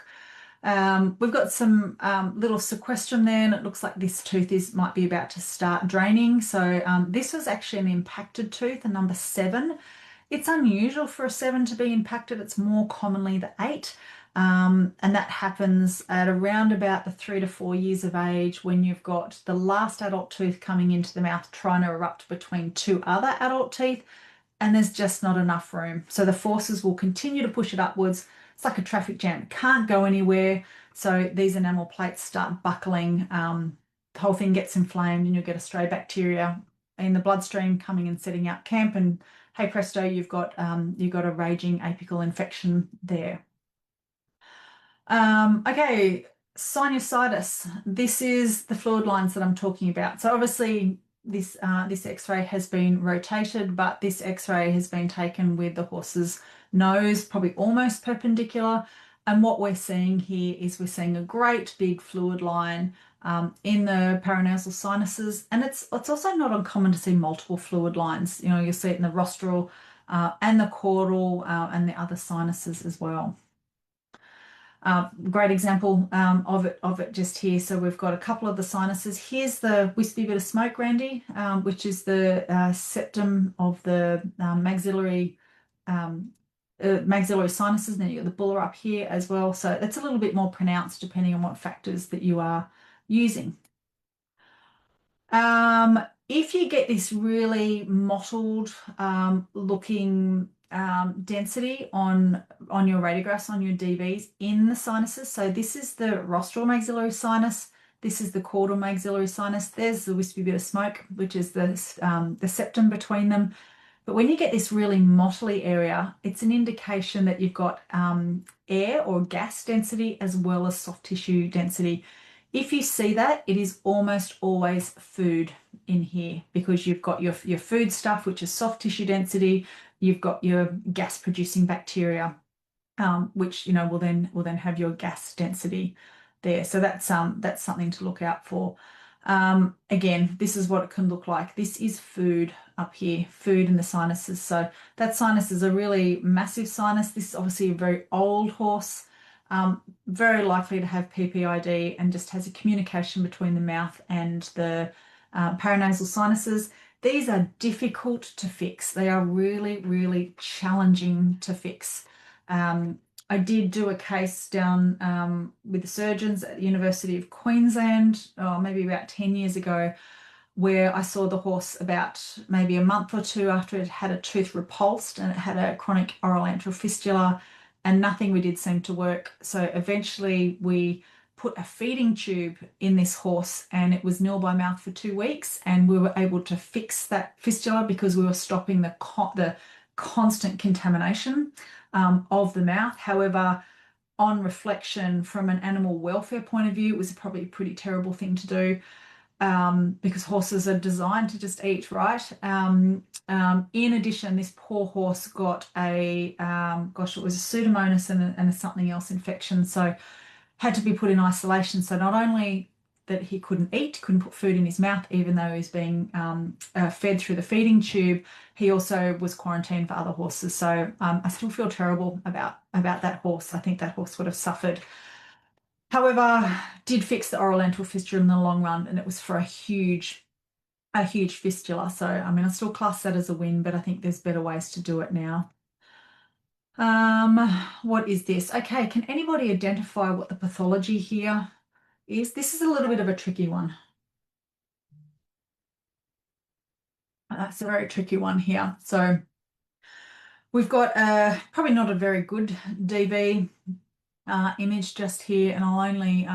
We've got some little sequestrum there, and it looks like this tooth might be about to start draining. So this was actually an impacted tooth, a number 7. It's unusual for a 7 to be impacted. It's more commonly the 8. And that happens at around about the 3 to 4 years of age, when you've got the last adult tooth coming into the mouth trying to erupt between 2 other adult teeth, and there's just not enough room. So the forces will continue to push it upwards. It's like a traffic jam. It can't go anywhere. So these enamel plates start buckling. The whole thing gets inflamed, and you'll get a stray bacteria in the bloodstream coming and setting out camp, and hey presto, you've got a raging apical infection there. Okay, sinusitis. This is the fluid lines that I'm talking about. So obviously this X-ray has been rotated, but this X-ray has been taken with the horse's nose probably almost perpendicular. And what we're seeing here is we're seeing a great big fluid line in the paranasal sinuses, and it's also not uncommon to see multiple fluid lines. You'll see it in the rostral and the caudal and the other sinuses as well. Great example of it just here. So we've got a couple of the sinuses. Here's the wispy bit of smoke, Randy, which is the septum of the maxillary sinuses. Now you've got the bulla up here as well. So it's a little bit more pronounced depending on what factors that you are using. If you get this really mottled looking density on your radiographs, on your DVs in the sinuses, so this is the rostral maxillary sinus, this is the caudal maxillary sinus, there's the wispy bit of smoke, which is the septum between them. But when you get this really mottly area, it's an indication that you've got air or gas density as well as soft tissue density. If you see that, it is almost always food in here, because you've got your food stuff, which is soft tissue density. You've got your gas producing bacteria, which will then have your gas density there. So that's something to look out for. Again, this is what it can look like. This is food up here, food in the sinuses. So that sinus is a really massive sinus. This is obviously a very old horse. Very likely to have PPID and just has a communication between the mouth and the paranasal sinuses. These are difficult to fix. They are really, really challenging to fix. I did do a case down with the surgeons at the University of Queensland, maybe about 10 years ago, where I saw the horse about maybe a month or two after it had a tooth repulsed and it had a chronic oral antral fistula, and nothing we did seemed to work. So eventually we put a feeding tube in this horse, and it was nil by mouth for 2 weeks, and we were able to fix that fistula because we were stopping the constant contamination of the mouth. However, on reflection, from an animal welfare point of view, it was probably a pretty terrible thing to do. Because horses are designed to just eat, right? In addition, this poor horse got it was a Pseudomonas and a something else infection, so had to be put in isolation. So not only that he couldn't eat, couldn't put food in his mouth, even though he's being fed through the feeding tube, he also was quarantined for other horses. So I still feel terrible about that horse. I think that horse would have suffered. However, did fix the oral antral fistula in the long run, and it was for a huge fistula. So, I mean, I still class that as a win, but I think there's better ways to do it now. What is this? Okay, can anybody identify what the pathology here is? This is a little bit of a tricky one. It's a very tricky one here. So we've got probably not a very good DV image just here, and I'll only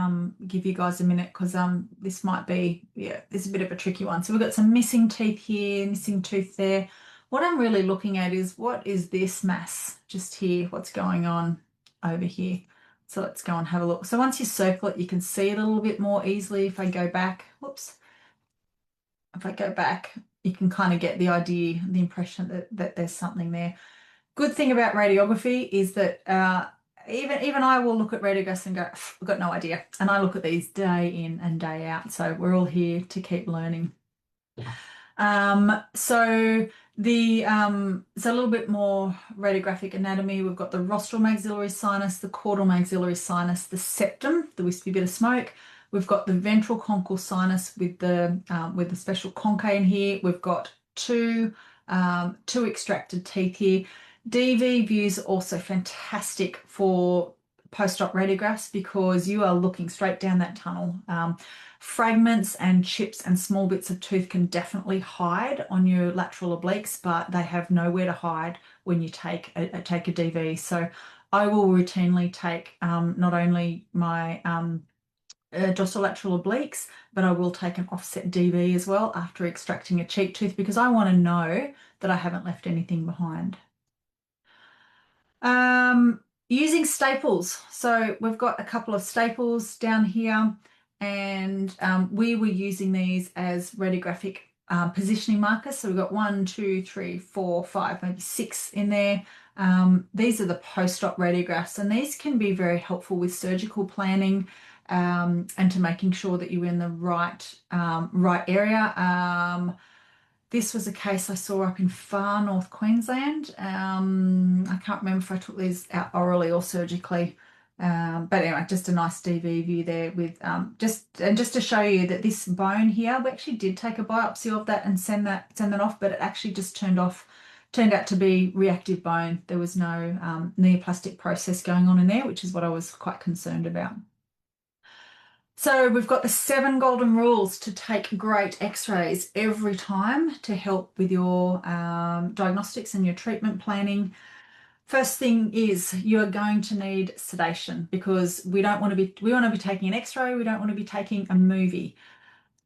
give you guys a minute because this might be, this is a bit of a tricky one. So we've got some missing teeth here, missing tooth there. What I'm really looking at is, what is this mass just here? What's going on over here? So let's go and have a look. So once you circle it, you can see it a little bit more easily. If I go back, whoops. If I go back, you can kind of get the idea, the impression that there's something there. Good thing about radiography is that even I will look at radiographs and go, I've got no idea. And I look at these day in and day out. So we're all here to keep learning. So a little bit more radiographic anatomy. We've got the rostral maxillary sinus, the caudal maxillary sinus, the septum, the wispy bit of smoke. We've got the ventral conchal sinus with the special concha in here. We've got two extracted teeth here. DV views are also fantastic for post-op radiographs because you are looking straight down that tunnel. Fragments and chips and small bits of tooth can definitely hide on your lateral obliques, but they have nowhere to hide when you take a DV. So I will routinely take not only my dorsolateral obliques, but I will take an offset DV as well after extracting a cheek tooth because I want to know that I haven't left anything behind. Using staples. So we've got a couple of staples down here, and we were using these as radiographic positioning markers. So we've got 1, 2, 3, 4, 5, maybe 6 in there. These are the post-op radiographs, and these can be very helpful with surgical planning and to making sure that you're in the right area. This was a case I saw up in far north Queensland. I can't remember if I took these out orally or surgically. But anyway, just a nice DV view there with just to show you that this bone here, we actually did take a biopsy of that and send that off, but it actually just turned out to be reactive bone. There was no neoplastic process going on in there, which is what I was quite concerned about. So we've got the 7 golden rules to take great x-rays every time to help with your diagnostics and your treatment planning. First thing is you're going to need sedation because we want to be taking an x-ray, we don't want to be taking a movie.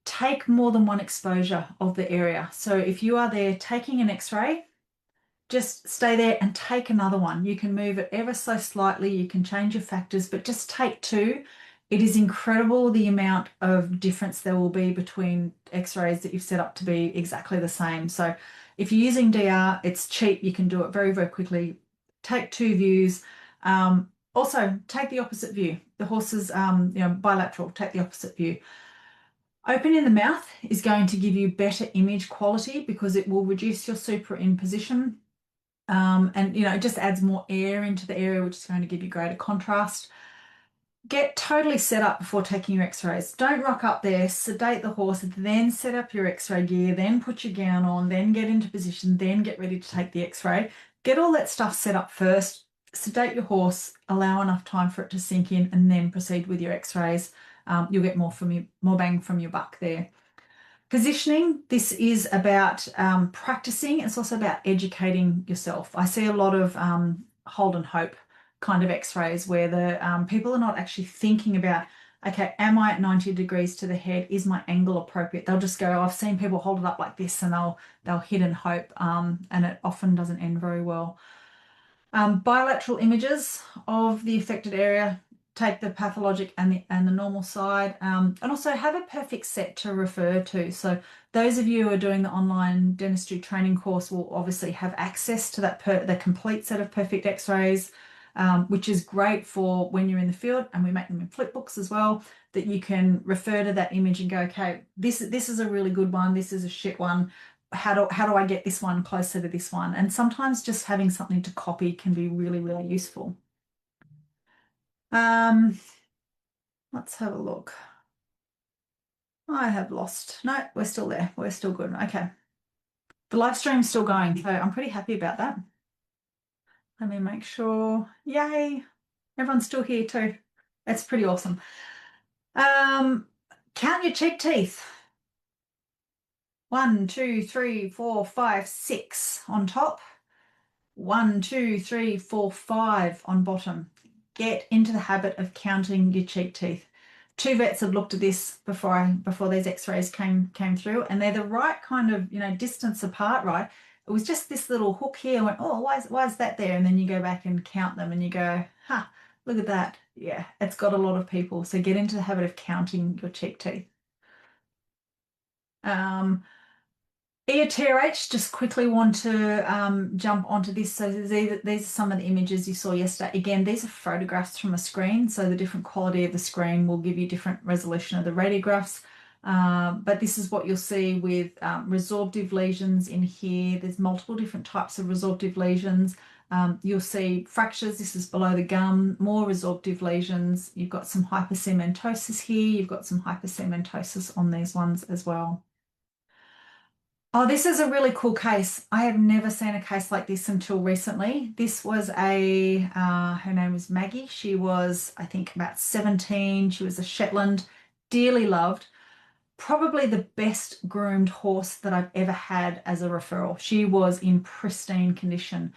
Take more than one exposure of the area. So if you are there taking an x-ray, just stay there and take another one. You can move it ever so slightly, you can change your factors, but just take 2. It is incredible the amount of difference there will be between x-rays that you've set up to be exactly the same. So if you're using DR, it's cheap, you can do it very, very quickly. Take 2 views. Also, take the opposite view. The horses, bilateral, take the opposite view. Opening the mouth is going to give you better image quality because it will reduce your superimposition. And it just adds more air into the area, which is going to give you greater contrast. Get totally set up before taking your x-rays. Don't rock up there, sedate the horse, then set up your x-ray gear, then put your gown on, then get into position, then get ready to take the x-ray. Get all that stuff set up first, sedate your horse, allow enough time for it to sink in, and then proceed with your x-rays. You'll get more bang from your buck there. Positioning, this is about practicing. It's also about educating yourself. I see a lot of hold and hope kind of x-rays where the people are not actually thinking about, okay, am I at 90 degrees to the head? Is my angle appropriate? They'll just go, I've seen people hold it up like this and they'll hit and hope, and it often doesn't end very well. Bilateral images of the affected area, take the pathologic and the normal side, and also have a perfect set to refer to. So those of you who are doing the online dentistry training course will obviously have access to the complete set of perfect x-rays, which is great for when you're in the field, and we make them in flip books as well, that you can refer to that image and go, okay, this is a really good one, this is a shit one. How do I get this one closer to this one? And sometimes just having something to copy can be really, really useful. Let's have a look. I have lost. No, we're still there. We're still good. Okay. The live stream's still going, so I'm pretty happy about that. Let me make sure. Yay. Everyone's still here too. That's pretty awesome. Count your cheek teeth. 1, 2, 3, 4, 5, 6 on top. 1, 2, 3, 4, 5 on bottom. Get into the habit of counting your cheek teeth. 2 vets have looked at this before these x-rays came through, and they're the right kind of distance apart, right? It was just this little hook here. I went, oh, why is that there? And then you go back and count them and you go, look at that. Yeah, it's got a lot of people. So get into the habit of counting your cheek teeth. EOTRH, just quickly want to jump onto this. So these are some of the images you saw yesterday. Again, these are photographs from a screen, so the different quality of the screen will give you different resolution of the radiographs. But this is what you'll see with resorptive lesions in here. There's multiple different types of resorptive lesions. You'll see fractures. This is below the gum, more resorptive lesions. You've got some hypersegmentosis here. You've got some hypersegmentosis on these ones as well. Oh, this is a really cool case. I have never seen a case like this until recently. This was her name was Maggie. She was, I think, about 17. She was a Shetland, dearly loved, probably the best groomed horse that I've ever had as a referral. She was in pristine condition.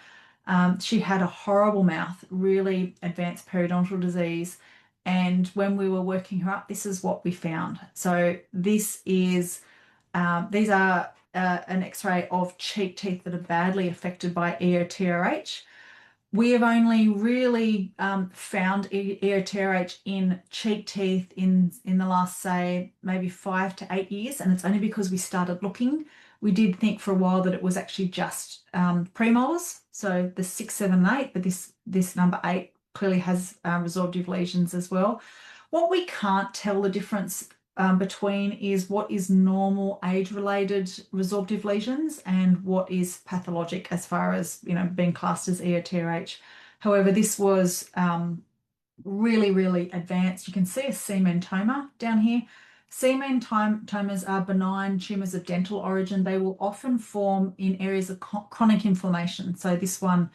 She had a horrible mouth, really advanced periodontal disease. And when we were working her up, this is what we found. So this is, these are an x-ray of cheek teeth that are badly affected by EOTRH. We have only really found EOTRH in cheek teeth in the last, say, maybe 5 to 8 years, and it's only because we started looking. We did think for a while that it was actually just premolars, so the 6, 7, 8, but this number 8 clearly has resorptive lesions as well. What we can't tell the difference between is what is normal age-related resorptive lesions and what is pathologic as far as, being classed as EOTRH. However, this was really, really advanced. You can see a cementoma down here. Cementomas are benign tumours of dental origin. They will often form in areas of chronic inflammation. So this one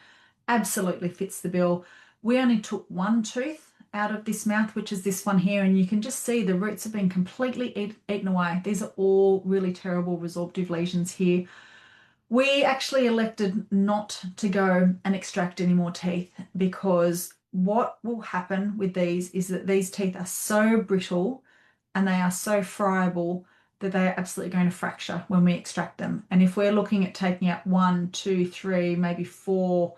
absolutely fits the bill. We only took one tooth out of this mouth, which is this one here, and you can just see the roots have been completely eaten away. These are all really terrible resorptive lesions here. We actually elected not to go and extract any more teeth, because what will happen with these is that these teeth are so brittle and they are so friable that they are absolutely going to fracture when we extract them. And if we're looking at taking out 1, 2, 3, maybe 4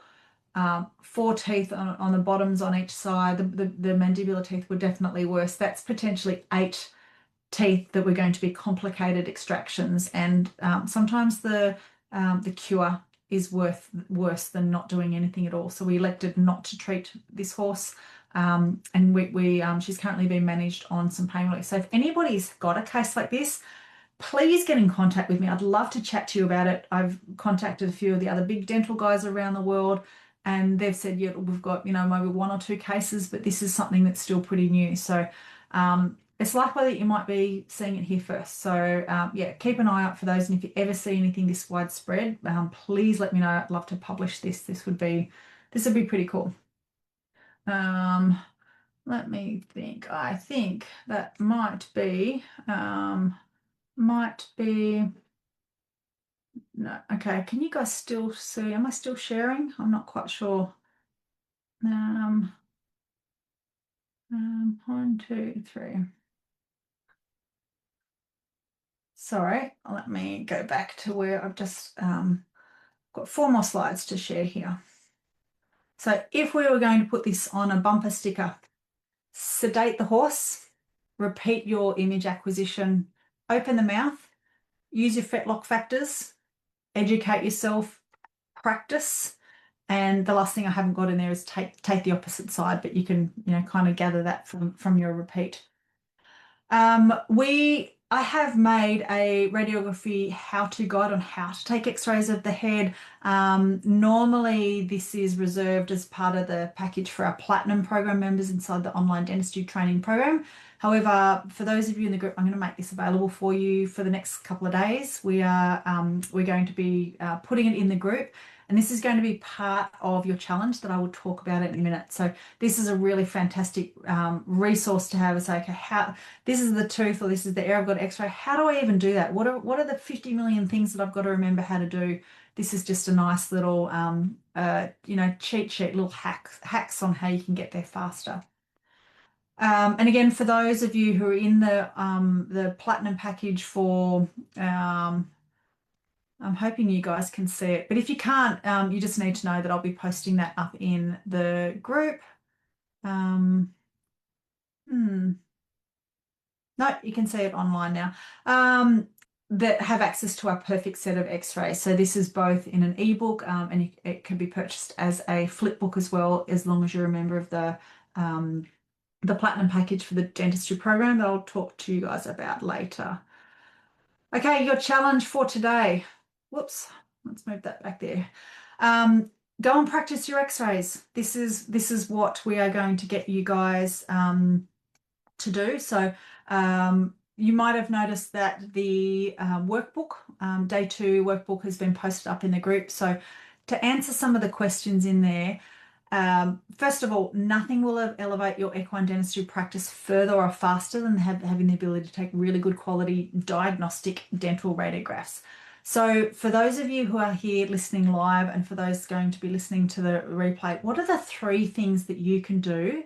teeth on the bottoms on each side, the mandibular teeth were definitely worse. That's potentially 8 teeth that were going to be complicated extractions, and sometimes the cure is worse than not doing anything at all. So we elected not to treat this horse, and she's currently being managed on some pain relief. So if anybody's got a case like this, please get in contact with me. I'd love to chat to you about it. I've contacted a few of the other big dental guys around the world, and they've said, yeah, we've got, maybe 1 or 2 cases, but this is something that's still pretty new. So it's likely that you might be seeing it here first. So yeah, keep an eye out for those. And if you ever see anything this widespread, please let me know. I'd love to publish this. This would be pretty cool. Let me think. I think that might be. No, okay. Can you guys still see? Am I still sharing? I'm not quite sure. 1, 2, 3. Sorry, let me go back to where I've just got 4 more slides to share here. So if we were going to put this on a bumper sticker, sedate the horse, repeat your image acquisition, open the mouth, use your fetlock factors, educate yourself, practice. And the last thing I haven't got in there is take the opposite side, but you can, kind of gather that from your repeat. I have made a radiography how-to guide on how to take x-rays of the head. Normally this is reserved as part of the package for our platinum program members inside the online dentistry training program. However, for those of you in the group, I'm going to make this available for you for the next couple of days. We're going to be putting it in the group, and this is going to be part of your challenge that I will talk about in a minute. So this is a really fantastic resource to have. It's like, okay, this is the tooth, or this is the area I've got x-ray. How do I even do that? What are the 50 million things that I've got to remember how to do? This is just a nice little, cheat sheet, little hacks on how you can get there faster. And again, for those of you who are in the platinum package for, I'm hoping you guys can see it, but if you can't, you just need to know that I'll be posting that up in the group. No, you can see it online now. That have access to our perfect set of x-rays. So this is both in an ebook, and it can be purchased as a flip book as well, as long as you're a member of the platinum package for the dentistry program that I'll talk to you guys about later. Okay, your challenge for today. Whoops, let's move that back there. Go and practice your x-rays. This is what we are going to get you guys to do. So you might have noticed that the workbook, day 2 workbook, has been posted up in the group. So to answer some of the questions in there, first of all, nothing will elevate your equine dentistry practice further or faster than having the ability to take really good quality diagnostic dental radiographs. So for those of you who are here listening live, and for those going to be listening to the replay, what are the 3 things that you can do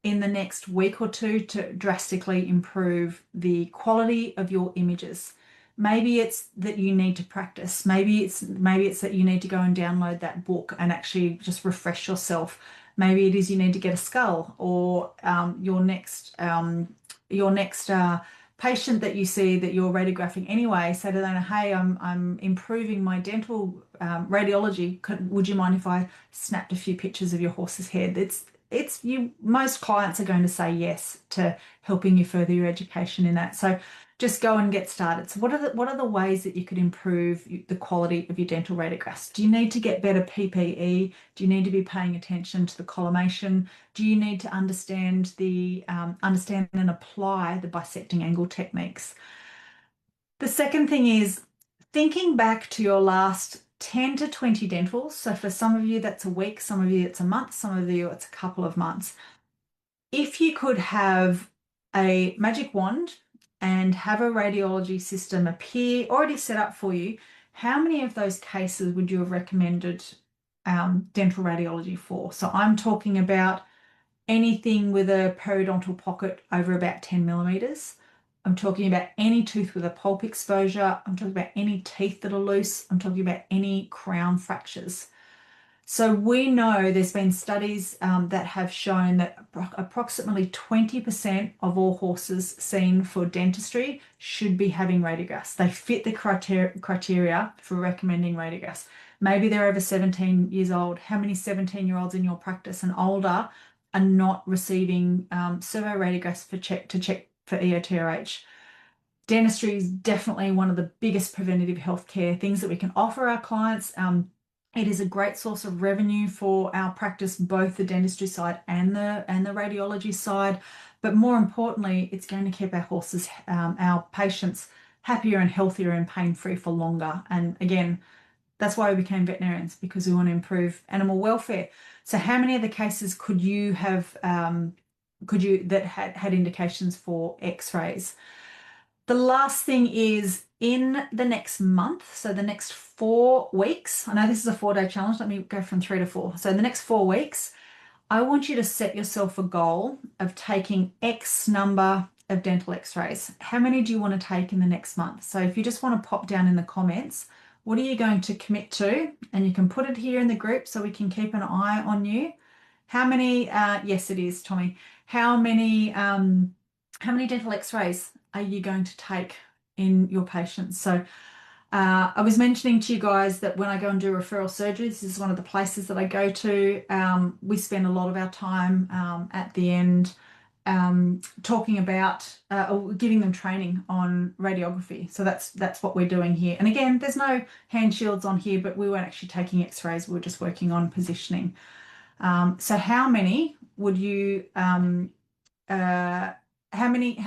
in the next week or 2 to drastically improve the quality of your images? maybe it's that you need to practice. Maybe it's that you need to go and download that book and actually just refresh yourself. Maybe it is you need to get a skull, or your next patient that you see that you're radiographing anyway, say to them, hey, I'm improving my dental radiology. Would you mind if I snapped a few pictures of your horse's head? It's you. Most clients are going to say yes to helping you further your education in that. So just go and get started. So what are the ways that you could improve the quality of your dental radiographs? Do you need to get better PPE? Do you need to be paying attention to the collimation? Do you need to understand and apply the bisecting angle techniques? The second thing is thinking back to your last 10 to 20 dentals. So for some of you, that's a week, some of you, it's a month, some of you, it's a couple of months. If you could have a magic wand and have a radiology system appear already set up for you, how many of those cases would you have recommended dental radiology for? So I'm talking about anything with a periodontal pocket over about 10 millimeters. I'm talking about any tooth with a pulp exposure. I'm talking about any teeth that are loose. I'm talking about any crown fractures. So we know there's been studies that have shown that approximately 20% of all horses seen for dentistry should be having radiographs. They fit the criteria for recommending radiographs. Maybe they're over 17 years old. How many 17-year-olds in your practice and older are not receiving servo radiographs to check for EOTRH? Dentistry is definitely one of the biggest preventative healthcare things that we can offer our clients. It is a great source of revenue for our practice, both the dentistry side and the radiology side. But more importantly, it's going to keep our horses, our patients, happier and healthier and pain-free for longer. And again, that's why we became veterinarians, because we want to improve animal welfare. So how many of the cases could you have that had indications for X-rays? The last thing is in the next month, so the next 4 weeks, I know this is a 4-day challenge, let me go from 3 to 4. So in the next 4 weeks, I want you to set yourself a goal of taking X number of dental X-rays. How many do you want to take in the next month? So if you just want to pop down in the comments, what are you going to commit to? And you can put it here in the group so we can keep an eye on you. How many, yes it is, Tommy. How many dental X-rays are you going to take in your patients? So I was mentioning to you guys that when I go and do referral surgeries, this is one of the places that I go to. We spend a lot of our time at the end talking about or giving them training on radiography. So that's what we're doing here. And again, there's no hand shields on here, but we weren't actually taking X-rays. We were just working on positioning. So how many would you how many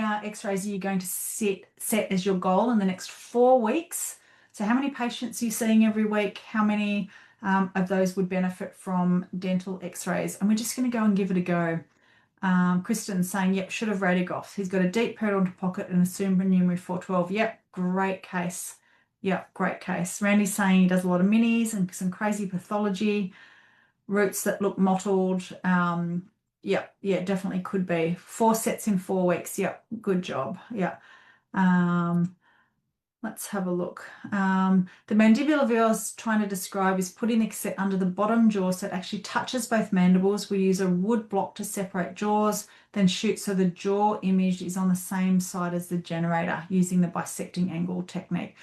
X-rays are you going to set as your goal in the next 4 weeks? So how many patients are you seeing every week? How many of those would benefit from dental X-rays? And we're just going to go and give it a go. Kristen's saying, yep, should have radiographs. He's got a deep periodontal pocket and a supernumerary 412. Yep, great case. Yep, great case. Randy's saying he does a lot of minis and some crazy pathology, roots that look mottled. Yeah, definitely could be. 4 sets in 4 weeks. Yep, good job. Yeah. Let's have a look. The mandibular vein I was trying to describe is putting the set under the bottom jaw so it actually touches both mandibles. We use a wood block to separate jaws, then shoot so the jaw image is on the same side as the generator using the bisecting angle technique.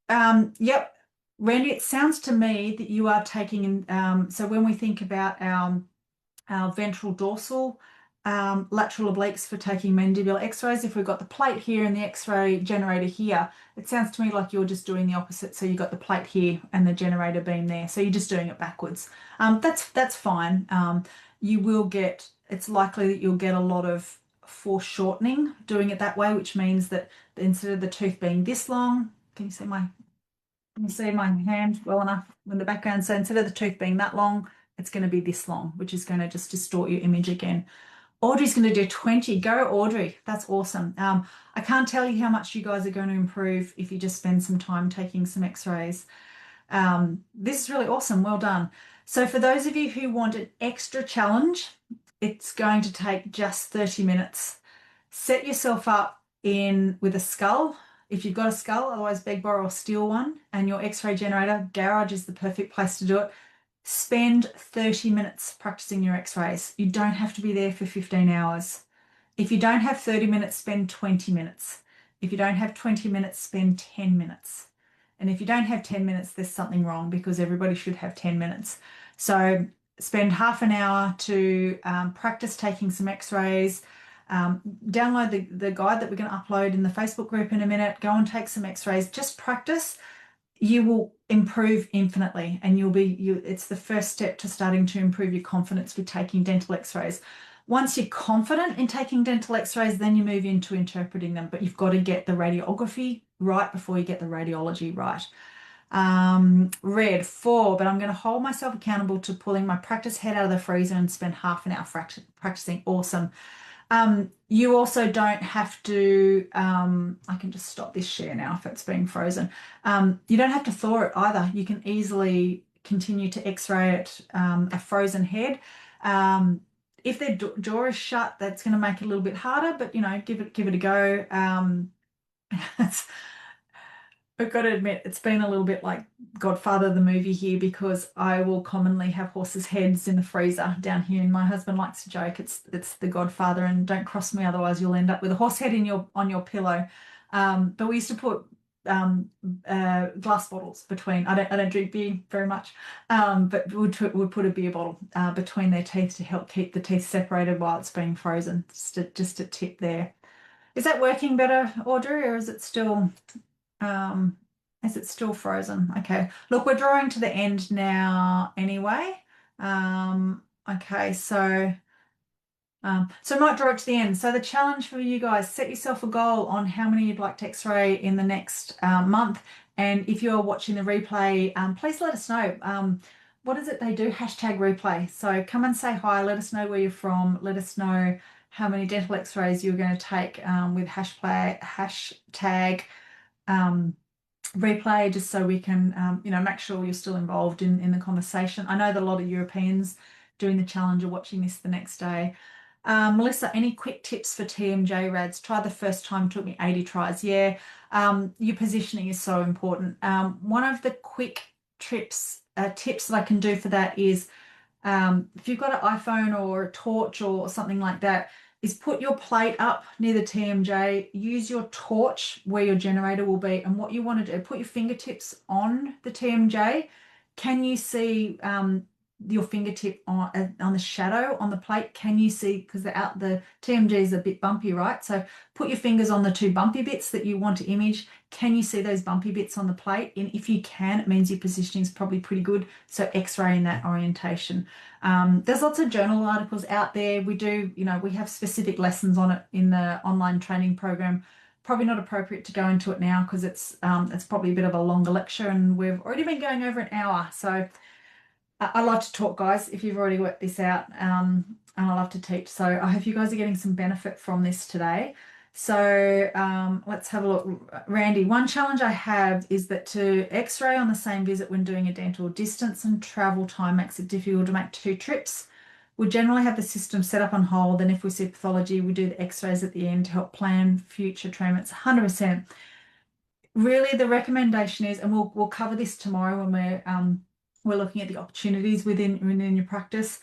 Yep, Randy, it sounds to me that you are taking in, so when we think about our ventral dorsal lateral obliques for taking mandibular X-rays, if we've got the plate here and the X-ray generator here, it sounds to me like you're just doing the opposite. So you've got the plate here and the generator beam there. So you're just doing it backwards. That's fine. You will get, it's likely that you'll get a lot of foreshortening doing it that way, which means that instead of the tooth being this long, can you see my hand well enough in the background? So instead of the tooth being that long, it's going to be this long, which is going to just distort your image again. Audrey's going to do 20. Go, Audrey. That's awesome. I can't tell you how much you guys are going to improve if you just spend some time taking some X-rays. This is really awesome. Well done. So for those of you who want an extra challenge, it's going to take just 30 minutes. Set yourself up with a skull. If you've got a skull, otherwise beg, borrow, or steal one, and your x-ray generator, garage is the perfect place to do it. Spend 30 minutes practicing your x-rays. You don't have to be there for 15 hours. If you don't have 30 minutes, spend 20 minutes. If you don't have 20 minutes, spend 10 minutes. And if you don't have 10 minutes, there's something wrong, because everybody should have 10 minutes. So spend half an hour to practice taking some x-rays. Download the guide that we're going to upload in the Facebook group in a minute. Go and take some x-rays. Just practice. You will improve infinitely, and it's the first step to starting to improve your confidence with taking dental x-rays. Once you're confident in taking dental x-rays, then you move into interpreting them, but you've got to get the radiography right before you get the radiology right. Red 4, but I'm going to hold myself accountable to pulling my practice head out of the freezer and spend half an hour practicing. Awesome. You also don't have to, I can just stop this share now if it's being frozen. You don't have to thaw it either. You can easily continue to x-ray it, a frozen head. If their jaw is shut, that's going to make it a little bit harder, but give it a go. I've got to admit, it's been a little bit like Godfather the movie here, because I will commonly have horses' heads in the freezer down here, and my husband likes to joke it's the Godfather, and don't cross me, otherwise you'll end up with a horse head on your pillow. But we used to put glass bottles between. I don't drink beer very much, but we'd put a beer bottle between their teeth to help keep the teeth separated while it's being frozen. Just a tip there. Is that working better, Audrey, or is it still frozen? Okay. Look, we're drawing to the end now anyway. Okay, so I might draw it to the end. So the challenge for you guys, set yourself a goal on how many you'd like to x-ray in the next month. And if you're watching the replay, please let us know. What is it they do? Hashtag replay. So come and say hi. Let us know where you're from. Let us know how many dental x-rays you're going to take with hashtag replay, just so we can make sure you're still involved in the conversation. I know that a lot of Europeans doing the challenge are watching this the next day. Melissa, any quick tips for TMJ rads? Try the first time, took me 80 tries. Yeah, your positioning is so important. One of the quick tips that I can do for that is, if you've got an iPhone or a torch or something like that, is put your plate up near the TMJ, use your torch where your generator will be, and what you want to do, put your fingertips on the TMJ. Can you see your fingertip on the shadow on the plate? Can you see, because the TMJ is a bit bumpy, right? So put your fingers on the two bumpy bits that you want to image. Can you see those bumpy bits on the plate? And if you can, it means your positioning is probably pretty good. So x-ray in that orientation. There's lots of journal articles out there. We have specific lessons on it in the online training program. Probably not appropriate to go into it now, because it's probably a bit of a longer lecture, and we've already been going over an hour. So I like to talk, guys, if you've already worked this out, and I love to teach. So I hope you guys are getting some benefit from this today. So let's have a look. Randy, one challenge I have is that to x-ray on the same visit when doing a dental, distance and travel time makes it difficult to make 2 trips. We generally have the system set up on hold, and if we see pathology, we do the x-rays at the end to help plan future treatments. 100%. Really, the recommendation is, and we'll cover this tomorrow when we're looking at the opportunities within your practice.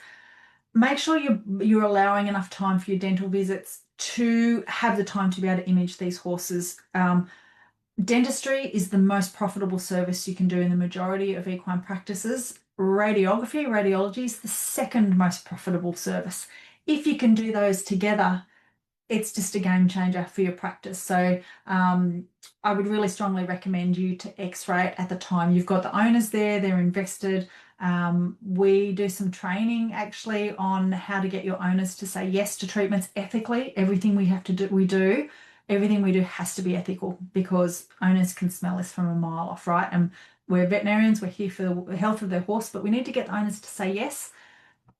Make sure you're allowing enough time for your dental visits to have the time to be able to image these horses. Dentistry is the most profitable service you can do in the majority of equine practices. Radiology is the second most profitable service. If you can do those together, it's just a game changer for your practice. So I would really strongly recommend you to x-ray at the time. You've got the owners there, they're invested. We do some training actually on how to get your owners to say yes to treatments ethically. Everything we do has to be ethical, because owners can smell this from a mile off, right? And we're veterinarians, we're here for the health of their horse, but we need to get the owners to say yes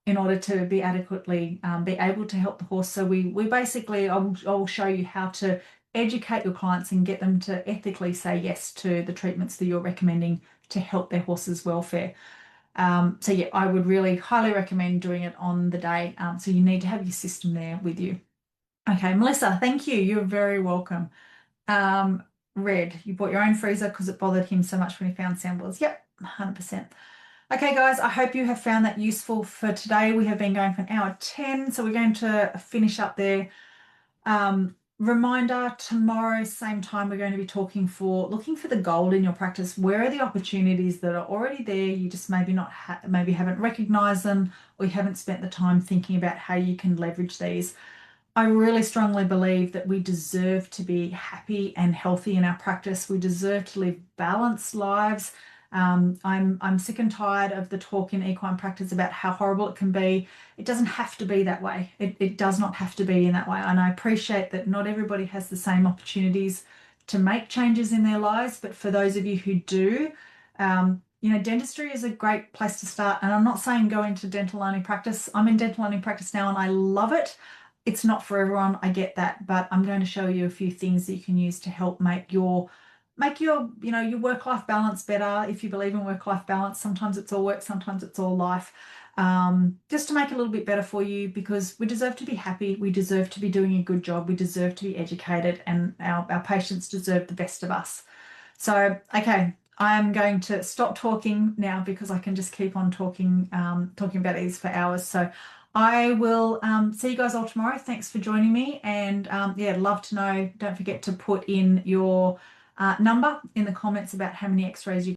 in order to be adequately be able to help the horse. So we basically, I'll show you how to educate your clients and get them to ethically say yes to the treatments that you're recommending to help their horse's welfare. So yeah, I would really highly recommend doing it on the day. So you need to have your system there with you. Okay, Melissa, thank you. You're very welcome. Red. You bought your own freezer because it bothered him so much when he found samples. Yep, 100%. Okay, guys, I hope you have found that useful for today. We have been going for an hour 10, so we're going to finish up there. Reminder, tomorrow, same time, we're going to be looking for the gold in your practice. Where are the opportunities that are already there? You just maybe not maybe haven't recognized them, or you haven't spent the time thinking about how you can leverage these. I really strongly believe that we deserve to be happy and healthy in our practice. We deserve to live balanced lives. I'm sick and tired of the talk in equine practice about how horrible it can be. It doesn't have to be that way. It does not have to be in that way. And I appreciate that not everybody has the same opportunities to make changes in their lives. But for those of you who do, dentistry is a great place to start. And I'm not saying go into dental only practice. I'm in dental only practice now and I love it. It's not for everyone, I get that, but I'm going to show you a few things that you can use to help make your your work-life balance better. If you believe in work-life balance, sometimes it's all work, sometimes it's all life. Just to make it a little bit better for you, because we deserve to be happy, we deserve to be doing a good job, we deserve to be educated, and our patients deserve the best of us. So, okay, I'm going to stop talking now because I can just keep on talking about these for hours. So I will see you guys all tomorrow. Thanks for joining me. And yeah, love to know. Don't forget to put in your number in the comments about how many x-rays you